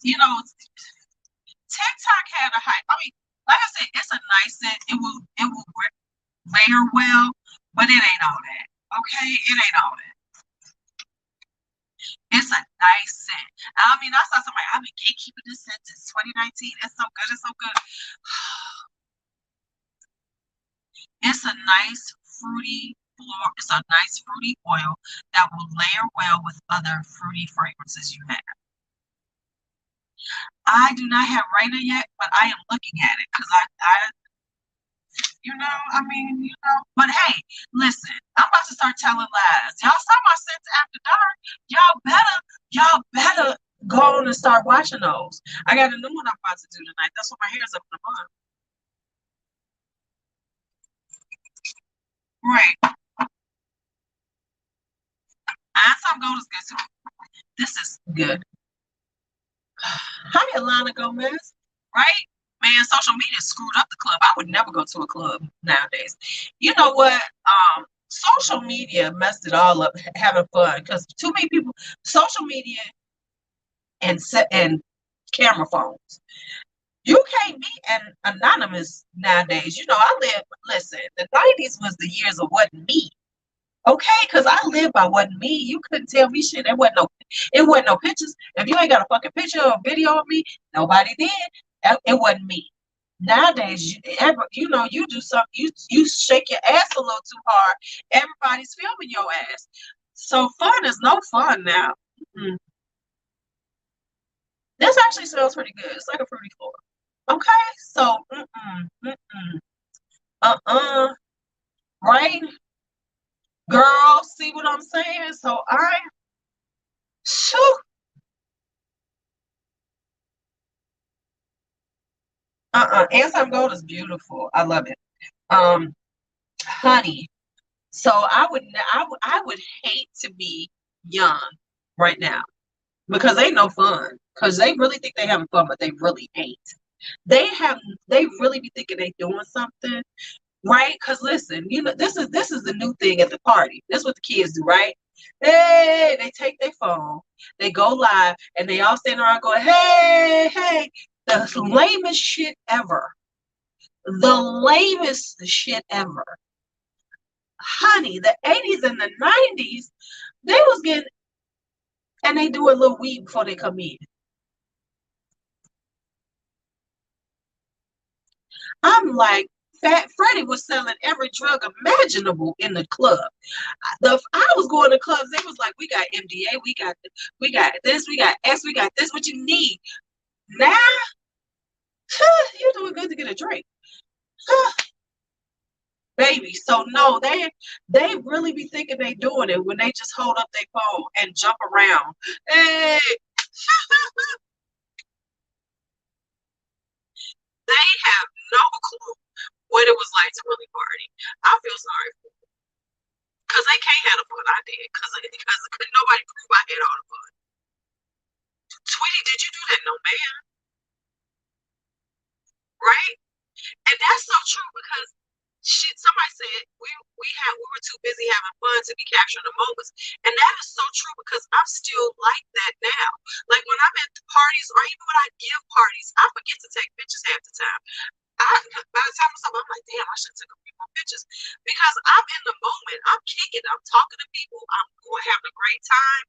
You know, TikTok had a hype. I mean, like I said, it's a nice scent. It will layer well, but it ain't all that. Okay, it ain't all that. It's a nice scent. I mean, I saw somebody. I've been gatekeeping this scent since 2019. It's so good. It's so good. It's a nice fruity floor. It's a nice fruity oil that will layer well with other fruity fragrances you have. I do not have Raina yet, but I am looking at it because I mean, but hey, listen, I'm about to start telling lies. Y'all saw my scents after dark. Y'all better go on and start watching those. I got a new one I'm about to do tonight. That's what my hair's up in the bun. Right. I some gold is good too. This is good. Hi, Alana Gomez. Right? Man, social media screwed up the club. I would never go to a club nowadays. You know what? Social media messed it all up having fun because too many people, social media and camera phones. You can't be an anonymous nowadays. You know, listen, the 90s was the years of wasn't me. Okay, because I lived by wasn't me. You couldn't tell me shit. It wasn't no pictures. If you ain't got a fucking picture or video of me, nobody did. It wasn't me. Nowadays, you do something, you shake your ass a little too hard. Everybody's filming your ass. So fun is no fun now. Mm. This actually smells pretty good. It's like a fruity floor. Okay, so right, girl. See what I'm saying? So shoo, Anselm Gold is beautiful. I love it. Honey. So I would hate to be young right now because they no fun. Because they really think they having fun, but they really ain't. They really be thinking they doing something, right? Because listen, this is the new thing at the party. This is what the kids do, right? Hey, they take their phone, they go live, and they all stand around going, hey, hey, the lamest shit ever. The lamest shit ever. Honey, the 80s and the 90s, they was getting, and they do a little weed before they come in. I'm like, Fat Freddy was selling every drug imaginable in the club. I was going to clubs. They was like, we got MDA, we got this, we got S, we got this. What you need now? You're doing good to get a drink, baby. So no, they really be thinking they doing it when they just hold up their phone and jump around. Hey, they have no clue what it was like to really party. I feel sorry for them because they can't have the fun I did because couldn't nobody prove I had all the fun. Sweetie, did you do that? No, man. Right? And that's so true because shit. Somebody said we were too busy having fun to be capturing the moments. And that is so true because I'm still like that now. Like when I'm at the parties or even when I give parties, I forget to take pictures half the time. By the time I'm like, damn, I should have took a few more pictures because I'm in the moment. I'm kicking. I'm talking to people. I'm going having a great time.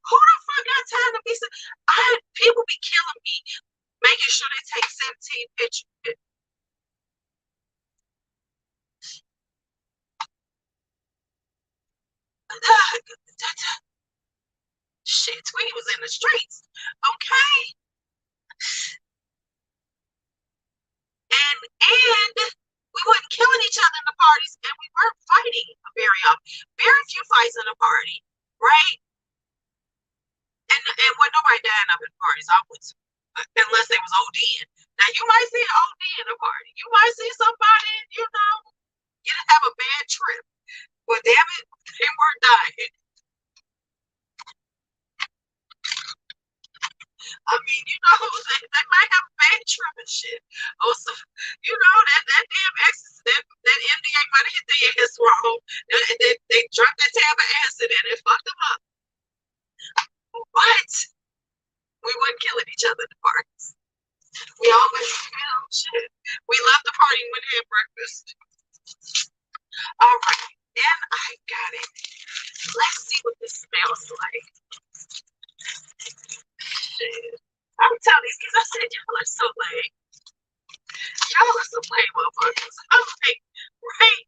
Who the fuck got time to be? People be killing me, making sure they take 17 pictures. Shit, Tweety was in the streets. Okay. And we wasn't killing each other in the parties, and we weren't fighting very often. Very few fights in a party, right? And when nobody dying up in parties, I would, unless they was ODing. Now you might see an OD in a party. You might see somebody, you know, you didn't have a bad trip. But damn it, they weren't dying. I mean, you know, they might have a bad trip and shit. Also, you know, that damn ecstasy, that MDA might have hit their ass wrong. They dropped that tab of acid and it fucked them up. But we weren't killing each other in the parties. We always, you know, shit. We left the party and went and had breakfast. All right, and I got it. Let's see what this smells like. Shit. I'm telling these kids, I said, y'all are so lame. Y'all are some lame motherfuckers. I'm like, right?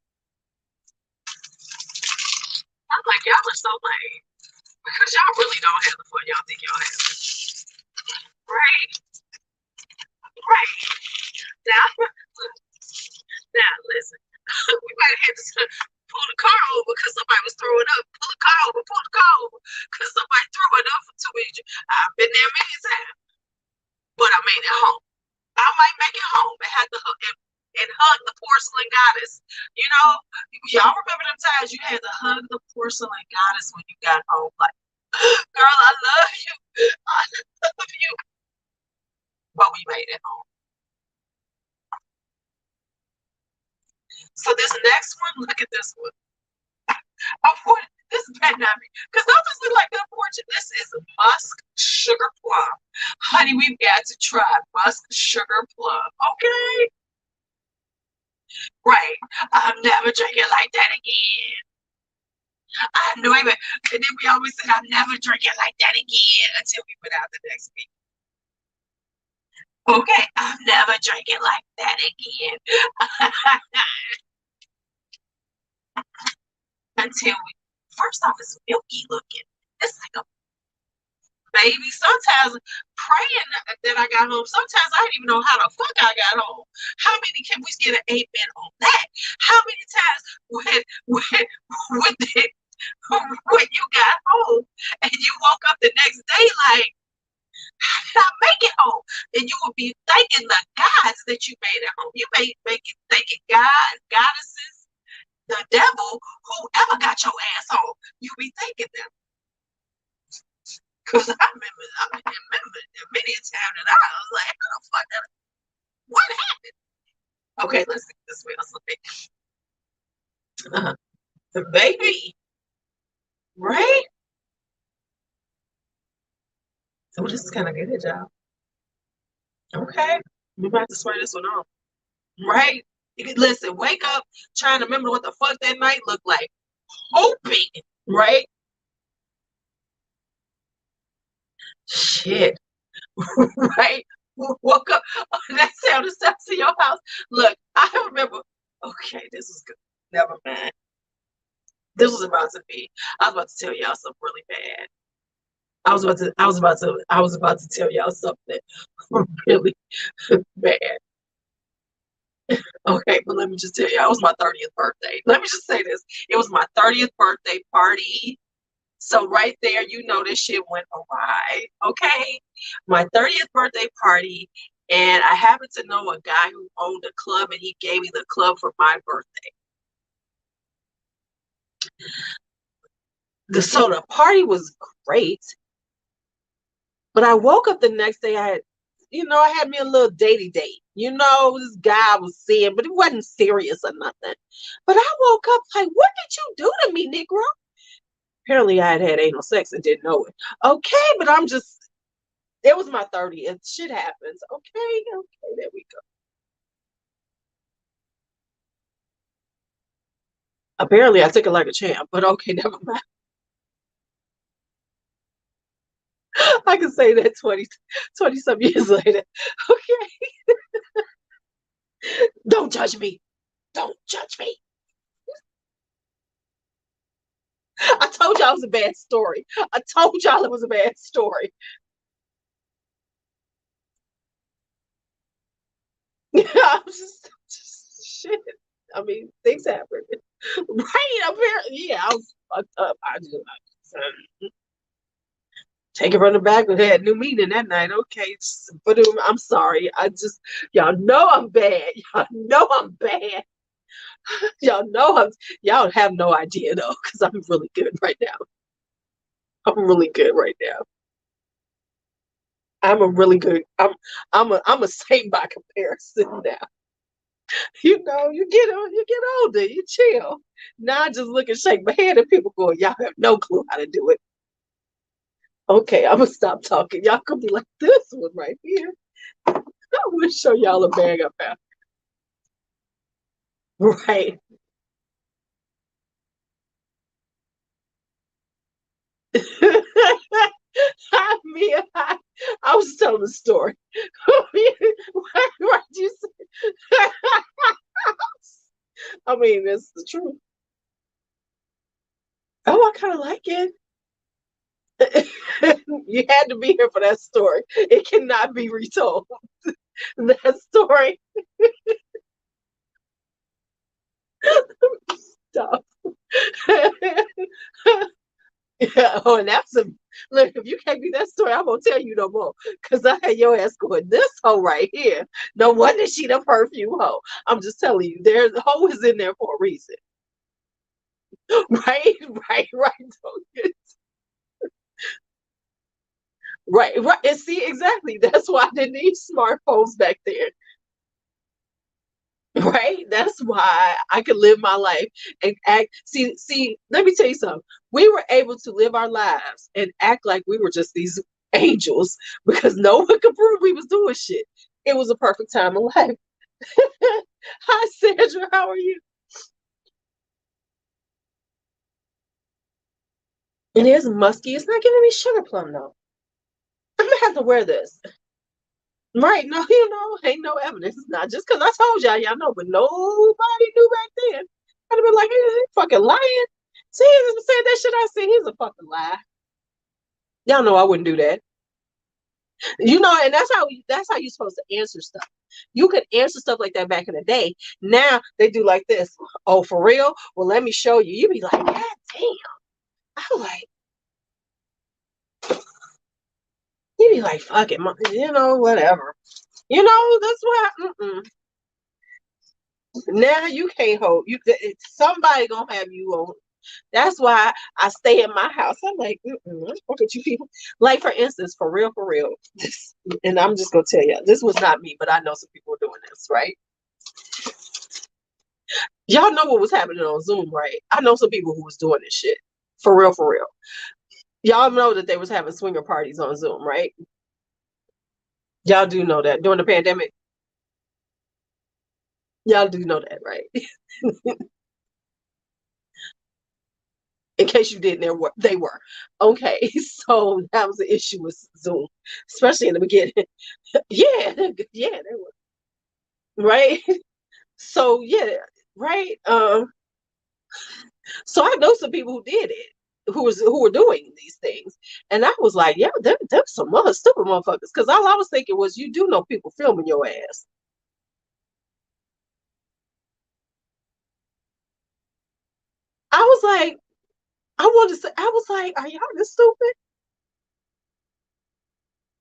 I'm like, y'all are so lame. Because y'all really don't have the fun y'all think y'all have. Right? Right. Now, listen. We might have had to pull the car over because somebody was throwing up. Pull the car over because somebody threw it up for 2 weeks. I've been there many times. But I made it home. I might make it home and have to hug the porcelain goddess. You know, y'all remember them times you had to hug the porcelain goddess when you got home? Like, girl, I love you. I love you. But we made it home. So this next one, look at this one. This better not be, because those just look like good fortune. This is musk sugar plum. Honey, we've got to try musk sugar plum. Okay? Right. I'm never drinking like that again. I know it. And then we always said, I'm never drinking like that again until we went out the next week. Okay, I'm never drinking like that again. Until we, first off, it's milky looking. It's like a baby. Sometimes praying that I got home. Sometimes I didn't even know how the fuck I got home. How many can we get an amen on that? How many times when you got home and you woke up the next day like, how did I make it home? And you will be thanking the gods that you made it home. You may make it thanking God, goddesses, the devil, whoever got your ass home. You be thanking them. Because I remember many a time that I was like, how the fuck did what happened? Okay, let's see this way. The baby. Right? So this is kind of good, y'all. Okay. We're about to swear this one off. Right? Listen, wake up trying to remember what the fuck that night looked like. Hoping, right? Shit. Right? Woke up. Oh, that sounded steps in your house. Look, I remember. Okay, this was good. Never mind. This was about to be. I was about to tell y'all something really bad. I was about to tell y'all something really bad. Okay, but let me just tell you, it was my 30th birthday. Let me just say this. It was my 30th birthday party. So right there, you know this shit went awry. Okay. My 30th birthday party. And I happen to know a guy who owned a club and he gave me the club for my birthday. So the party was great. But I woke up the next day, I had me a little datey date. This guy was seeing, but it wasn't serious or nothing. But I woke up like, what did you do to me, Negro? Apparently I had anal sex and didn't know it. Okay, but it was my 30th. Shit happens. Okay, there we go. Apparently I took it like a champ, but okay, never mind. I can say that 20 some years later. Okay, don't judge me. Don't judge me. I told y'all it was a bad story. I told y'all it was a bad story. I'm just shit. I mean, things happen. Right? Apparently, yeah, I was fucked up. Take it from the back, but it had new meaning that night. Okay, but I'm sorry. Y'all know I'm bad. Y'all know I'm bad. Y'all know y'all have no idea though, because I'm really good right now. I'm really good right now. I'm a really good. I'm a saint by comparison now. You get older, you chill. Now I just look and shake my head and people go, y'all have no clue how to do it. Okay, I'm gonna stop talking. Y'all could be like this one right here. I'm gonna show y'all a bag up after. Right. I was telling the story. Right, you say. I mean, it's the truth. Oh, I kind of like it. You had to be here for that story. It cannot be retold. That story. Stop. Yeah, oh, and that's a look. If you can't be that story, I won't tell you no more. Cause I had your ass going this hoe right here. No wonder she the perfume hoe. I'm just telling you, there's the hoe is in there for a reason. Right, right. Right. And see, exactly. That's why I didn't need smartphones back then. Right? That's why I could live my life and act. See, let me tell you something. We were able to live our lives and act like we were just these angels because no one could prove we was doing shit. It was a perfect time of life. Hi, Sandra. How are you? It is musky. It's not giving me sugar plum though. I'm gonna have to wear this. Right? No, ain't no evidence. It's not just because I told y'all know, but nobody knew back then. I'd have been like, hey, he fucking lying. See, he said that shit I said. He's a fucking lie. Y'all know I wouldn't do that. And that's how you're supposed to answer stuff. You could answer stuff like that back in the day. Now they do like this. Oh, for real? Well, let me show you. You be like, God damn. I'm like, you be like, fuck it, whatever. That's why. Now you can't hold you. Somebody gonna have you on. That's why I stay in my house. I'm like, look at you people. Like for instance, for real. And I'm just gonna tell you, this was not me, but I know some people are doing this, right? Y'all know what was happening on Zoom, right? I know some people who was doing this shit. For real, for real. Y'all know that they was having swinger parties on Zoom, right? Y'all do know that during the pandemic. Y'all do know that, right? In case you didn't, they were. Okay, so that was the issue with Zoom, especially in the beginning. Yeah, yeah, they were. Right? So yeah, right. So I know some people who did it, who were doing these things, and I was like, yeah, them some other stupid motherfuckers. Because all I was thinking was, you do know people filming your ass. I was like, I wanted to say, I was like, are y'all this stupid?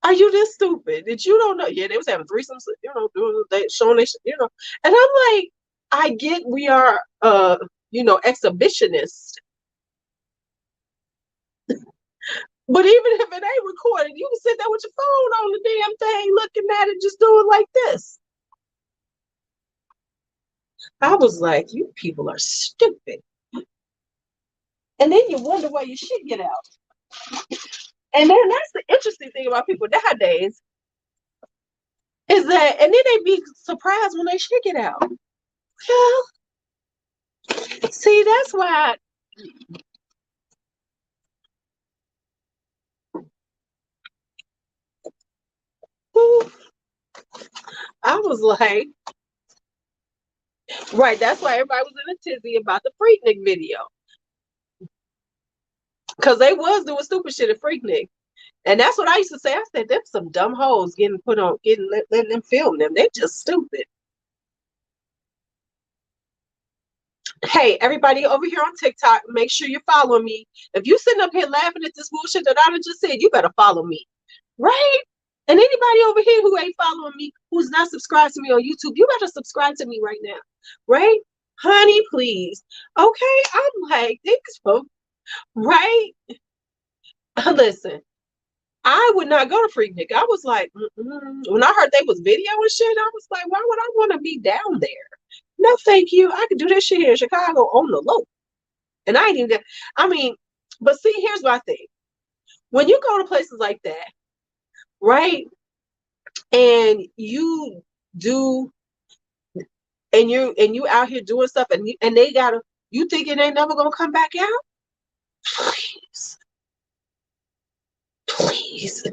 Are you this stupid that you don't know? Yeah, they was having threesomes, doing they showing and I'm like, I get we are exhibitionists, but even if it ain't recorded, you can sit there with your phone on the damn thing, looking at it, just doing like this. I was like, you people are stupid. And then you wonder why your shit get out. And then that's the interesting thing about people nowadays is that, and then they be surprised when they shit get out. Well, see, that's why I was like, right, that's why everybody was in a tizzy about the Freaknik video. Because they was doing stupid shit at Freaknik. And that's what I used to say. I said, them some dumb hoes getting put on, letting them film them. They just stupid. Hey, everybody over here on TikTok, make sure you're following me. If you sitting up here laughing at this bullshit that I just said, you better follow me. Right? And anybody over here who ain't following me, who's not subscribed to me on YouTube, you better subscribe to me right now. Right? Honey, please. Okay? I'm like, these folks, right? Listen, I would not go to Freaknik. I was like, when I heard they was video and shit, I was like, why would I want to be down there? No, thank you. I could do this shit here in Chicago on the low. And I ain't even, I mean, but see, here's my thing. When you go to places like that, right? And you do, and you out here doing stuff, and they gotta, you thinking they never gonna come back out? Please, please.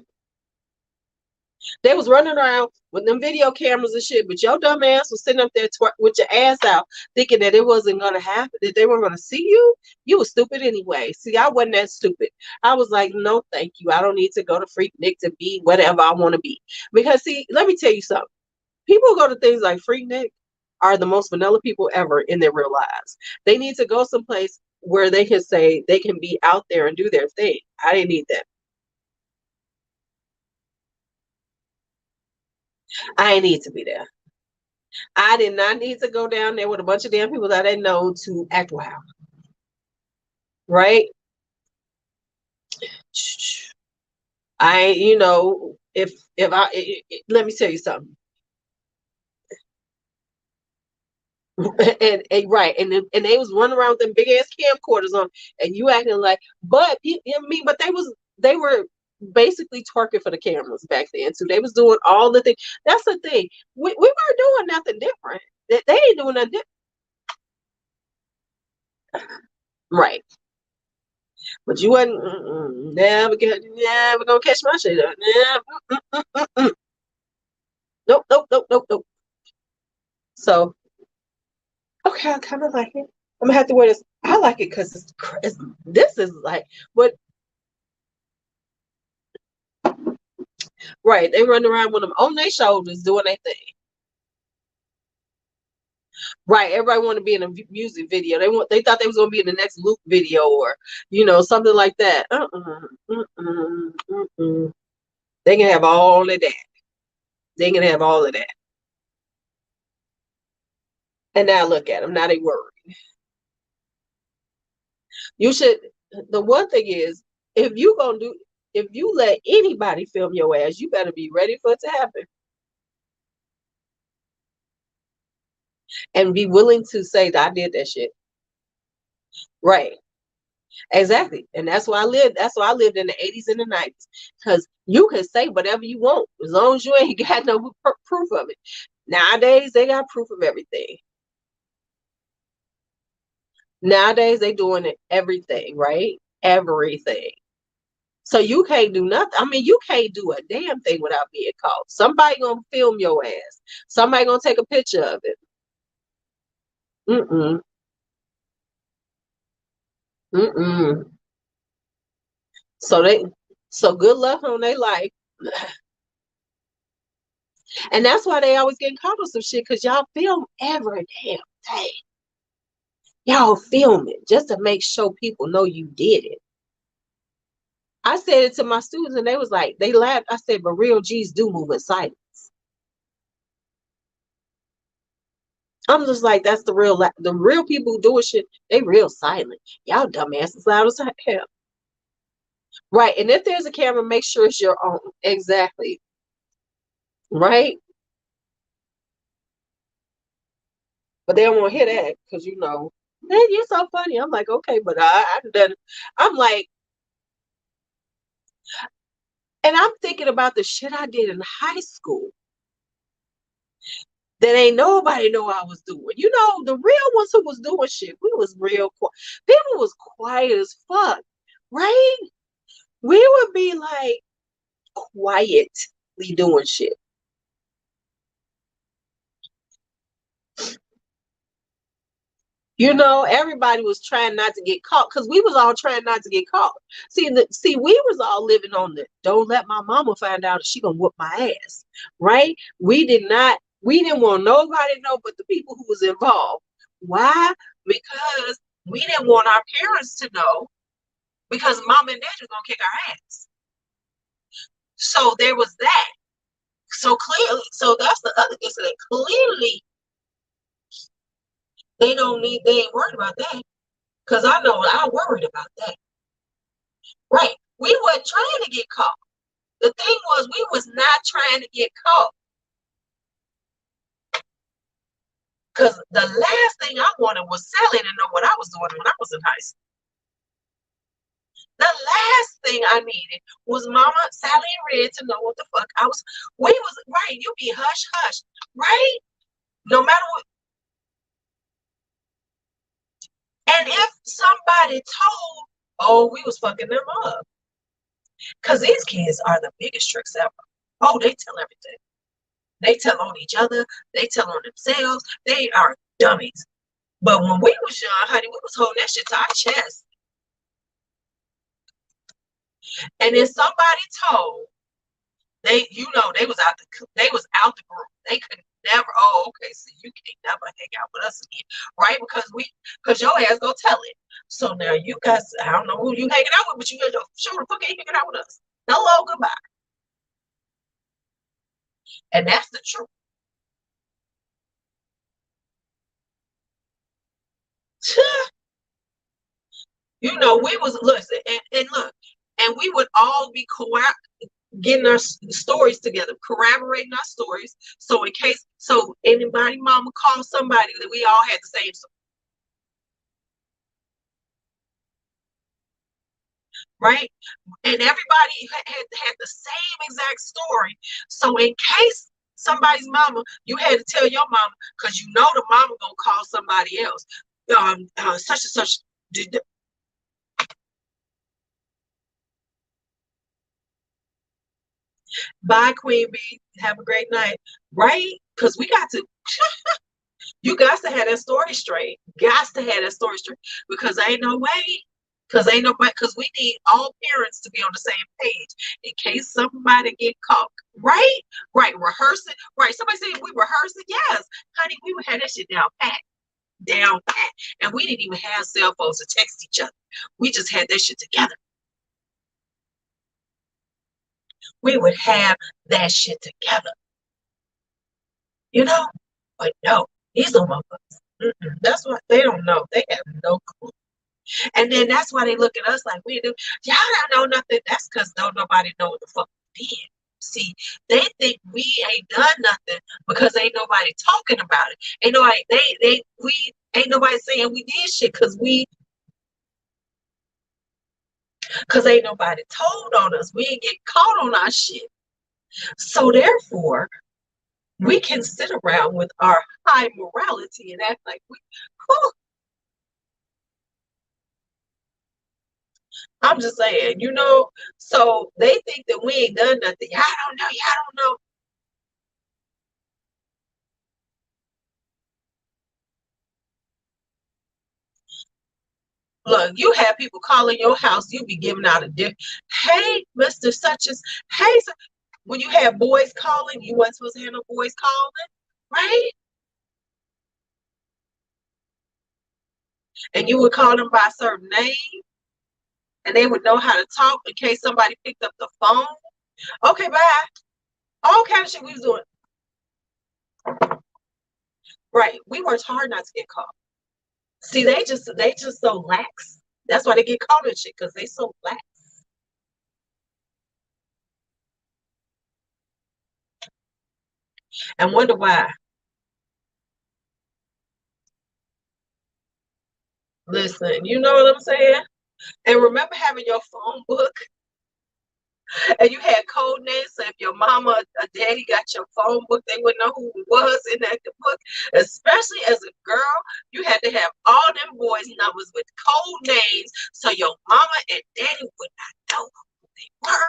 They was running around with them video cameras and shit, but your dumb ass was sitting up there with your ass out, thinking that it wasn't gonna happen, that they weren't gonna see you. You was stupid anyway. See, I wasn't that stupid. I was like, no, thank you. I don't need to go to Freaknik to be whatever I want to be. Because see, let me tell you something. People who go to things like Freaknik are the most vanilla people ever in their real lives. They need to go someplace where they can say they can be out there and do their thing. I didn't need that. I didn't need to be there. I did not need to go down there with a bunch of damn people that I didn't know to act wild. Right? I, if I, let me tell you something. and right, and they was running around with them big ass camcorders on, and you acting like, but but they were basically twerking for the cameras back then too. They was doing all the things. That's the thing. We weren't doing nothing different. They ain't doing nothing different. Right. But you wasn't never gonna catch my shit up. Nope, nope, nope, nope, nope. So okay, I kind of like it. I'm gonna have to wear this. I like it because this is like what, right? They run around with them on their shoulders doing their thing. Right, everybody want to be in a music video. They thought they was gonna be in the next Luke video or something like that. They can have all of that. They can have all of that. And now look at them. Now they worried. You should. The one thing is, if you let anybody film your ass, you better be ready for it to happen and be willing to say that I did that shit. Right. Exactly. And that's why I lived. That's why I lived in the 80s and the 90s. Because you can say whatever you want as long as you ain't got no proof of it. Nowadays, they got proof of everything. Nowadays, they doing it everything, right? Everything. So you can't do nothing. I mean, you can't do a damn thing without being caught. Somebody gonna film your ass. Somebody gonna take a picture of it. Mm-mm. Mm-mm. So good luck on their life. And that's why they always getting caught on some shit, because y'all film every damn day. Y'all film it just to make sure people know you did it. I said it to my students and they was like, they laughed. I said, but real G's do move in silence. I'm just like, that's the real people who doing shit, they real silent. Y'all dumbasses loud as hell. Right. And if there's a camera, make sure it's your own. Exactly. Right. But they don't want to hear that because man, you're so funny. I'm like, okay, but I've done. I'm like, and I'm thinking about the shit I did in high school that ain't nobody know I was doing. The real ones who was doing shit, we was real quiet. People was quiet as fuck, right? We would be like quietly doing shit. Everybody was trying not to get caught because we was all trying not to get caught. See, we was all living on the don't let my mama find out she gonna whoop my ass, right? We didn't want nobody to know but the people who was involved. Why? Because we didn't want our parents to know because mom and dad was gonna kick our ass. So there was that. So clearly, so that's the other thing. So that clearly they ain't worried about that. Because I know I worried about that. Right. We weren't trying to get caught. The thing was, we was not trying to get caught. Because the last thing I wanted was Sally to know what I was doing when I was in high school. The last thing I needed was Mama, Sally, and Red to know what the fuck I was. We was right. You be hush hush, right? No matter what. And if somebody told, oh, we was fucking them up. Because these kids are the biggest tricks ever. Oh, they tell everything. They tell on each other. They tell on themselves. They are dummies. But when we was young, honey, we was holding that shit to our chest. And then somebody told they was out the group. They could never. Oh, okay, so you can't never hang out with us again, right? Because your ass go tell it. So now you guys, I don't know who you hanging out with, but you sure the fuck ain't hanging out with us. Hello, goodbye. And that's the truth. We was listen and look, and we would all be getting our stories together, corroborating our stories. So in case, so anybody mama calls somebody that we all had the same story, right? And everybody had the same exact story. So in case somebody's mama, you had to tell your mama because the mama gonna call somebody else. Such and such did. Bye, Queen Bee. Have a great night. Right? Because we got to, you got to have that story straight. Got to have that story straight. Because ain't no way. Because we need all parents to be on the same page in case somebody get caught. Right? Right. Rehearsing. Right. Somebody said we rehearsing. Yes. Honey, we would have that shit down pat. Down pat. And we didn't even have cell phones to text each other. We just had that shit together. We would have that shit together. But no, these are motherfuckers. That's what they don't know. They have no clue. And then that's why they look at us like we do. Y'all don't know nothing. That's because nobody know what the fuck we did. See, they think we ain't done nothing because ain't nobody talking about it. Ain't nobody we ain't nobody saying we did shit because ain't nobody told on us. We ain't get caught on our shit. So therefore, we can sit around with our high morality and act like whew. I'm just saying, so they think that we ain't done nothing. Y'all don't know. Y'all don't know. Look, you have people calling your house. You be giving out a dick. Hey, Mr. Such as, hey, when you have boys calling, you wasn't supposed to have no boys calling, right? And you would call them by a certain name, and they would know how to talk in case somebody picked up the phone. Okay, bye. All kind of shit we was doing. Right. We worked hard not to get caught. See, they just so lax. That's why they get caught in shit, because they so lax. And wonder why. Listen, you know what I'm saying? And remember having your phone book and you had code names. So if your mama or daddy got your phone book, they wouldn't know who it was in that book. Especially as a girl, you had to have all them boys' numbers with code names so your mama and daddy would not know who they were.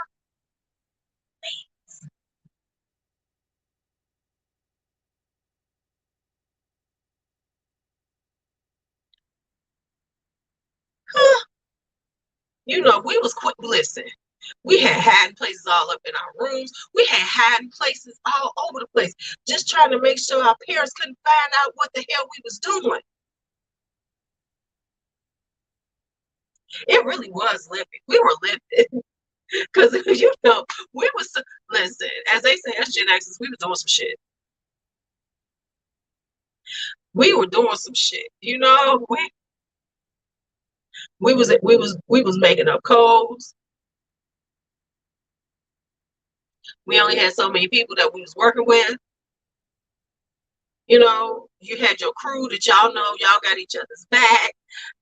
You know, we was quick. Listen, we had hiding places all up in our rooms. We had hiding places all over the place, just trying to make sure our parents couldn't find out what the hell we was doing. It really was living. We were living. Because you know, we was listen, as they say, as Gen Xers, we was doing some shit. We were doing some shit. You know, we was making up codes. We only had so many people that we was working with. You know, you had your crew that y'all know y'all got each other's back.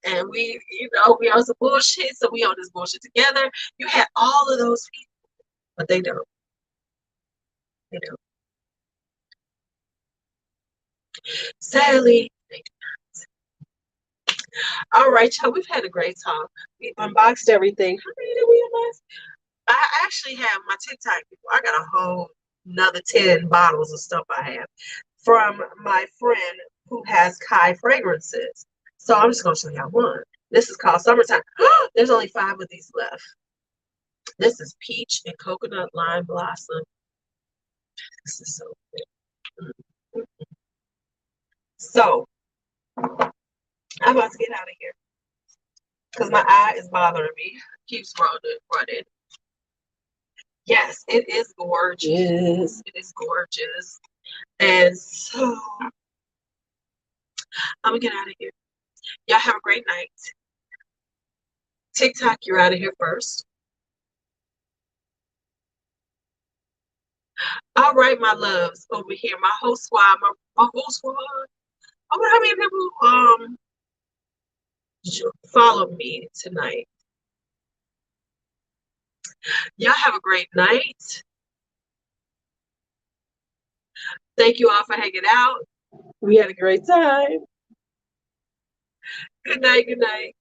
And we, you know, we on some bullshit, so we on this bullshit together. You had all of those people, but they don't. They don't. Sadly, they don't. All right, y'all, we've had a great talk. We've unboxed everything. How many did we unbox? I actually have my TikTok people. I got a whole another 10 bottles of stuff I have from my friend who has Kai fragrances. So I'm just gonna show y'all one. This is called Summertime. There's only 5 of these left. This is peach and coconut lime blossom. This is so good. So I'm about to get out of here because my eye is bothering me. Keeps running. Yes, it is gorgeous. It is gorgeous. And so I'm gonna get out of here. Y'all have a great night. TikTok, you're out of here first. All right, my loves, over here, my whole squad, my whole squad. I wonder how many people follow me tonight. Y'all have a great night. Thank you all for hanging out. We had a great time. Good night. Good night.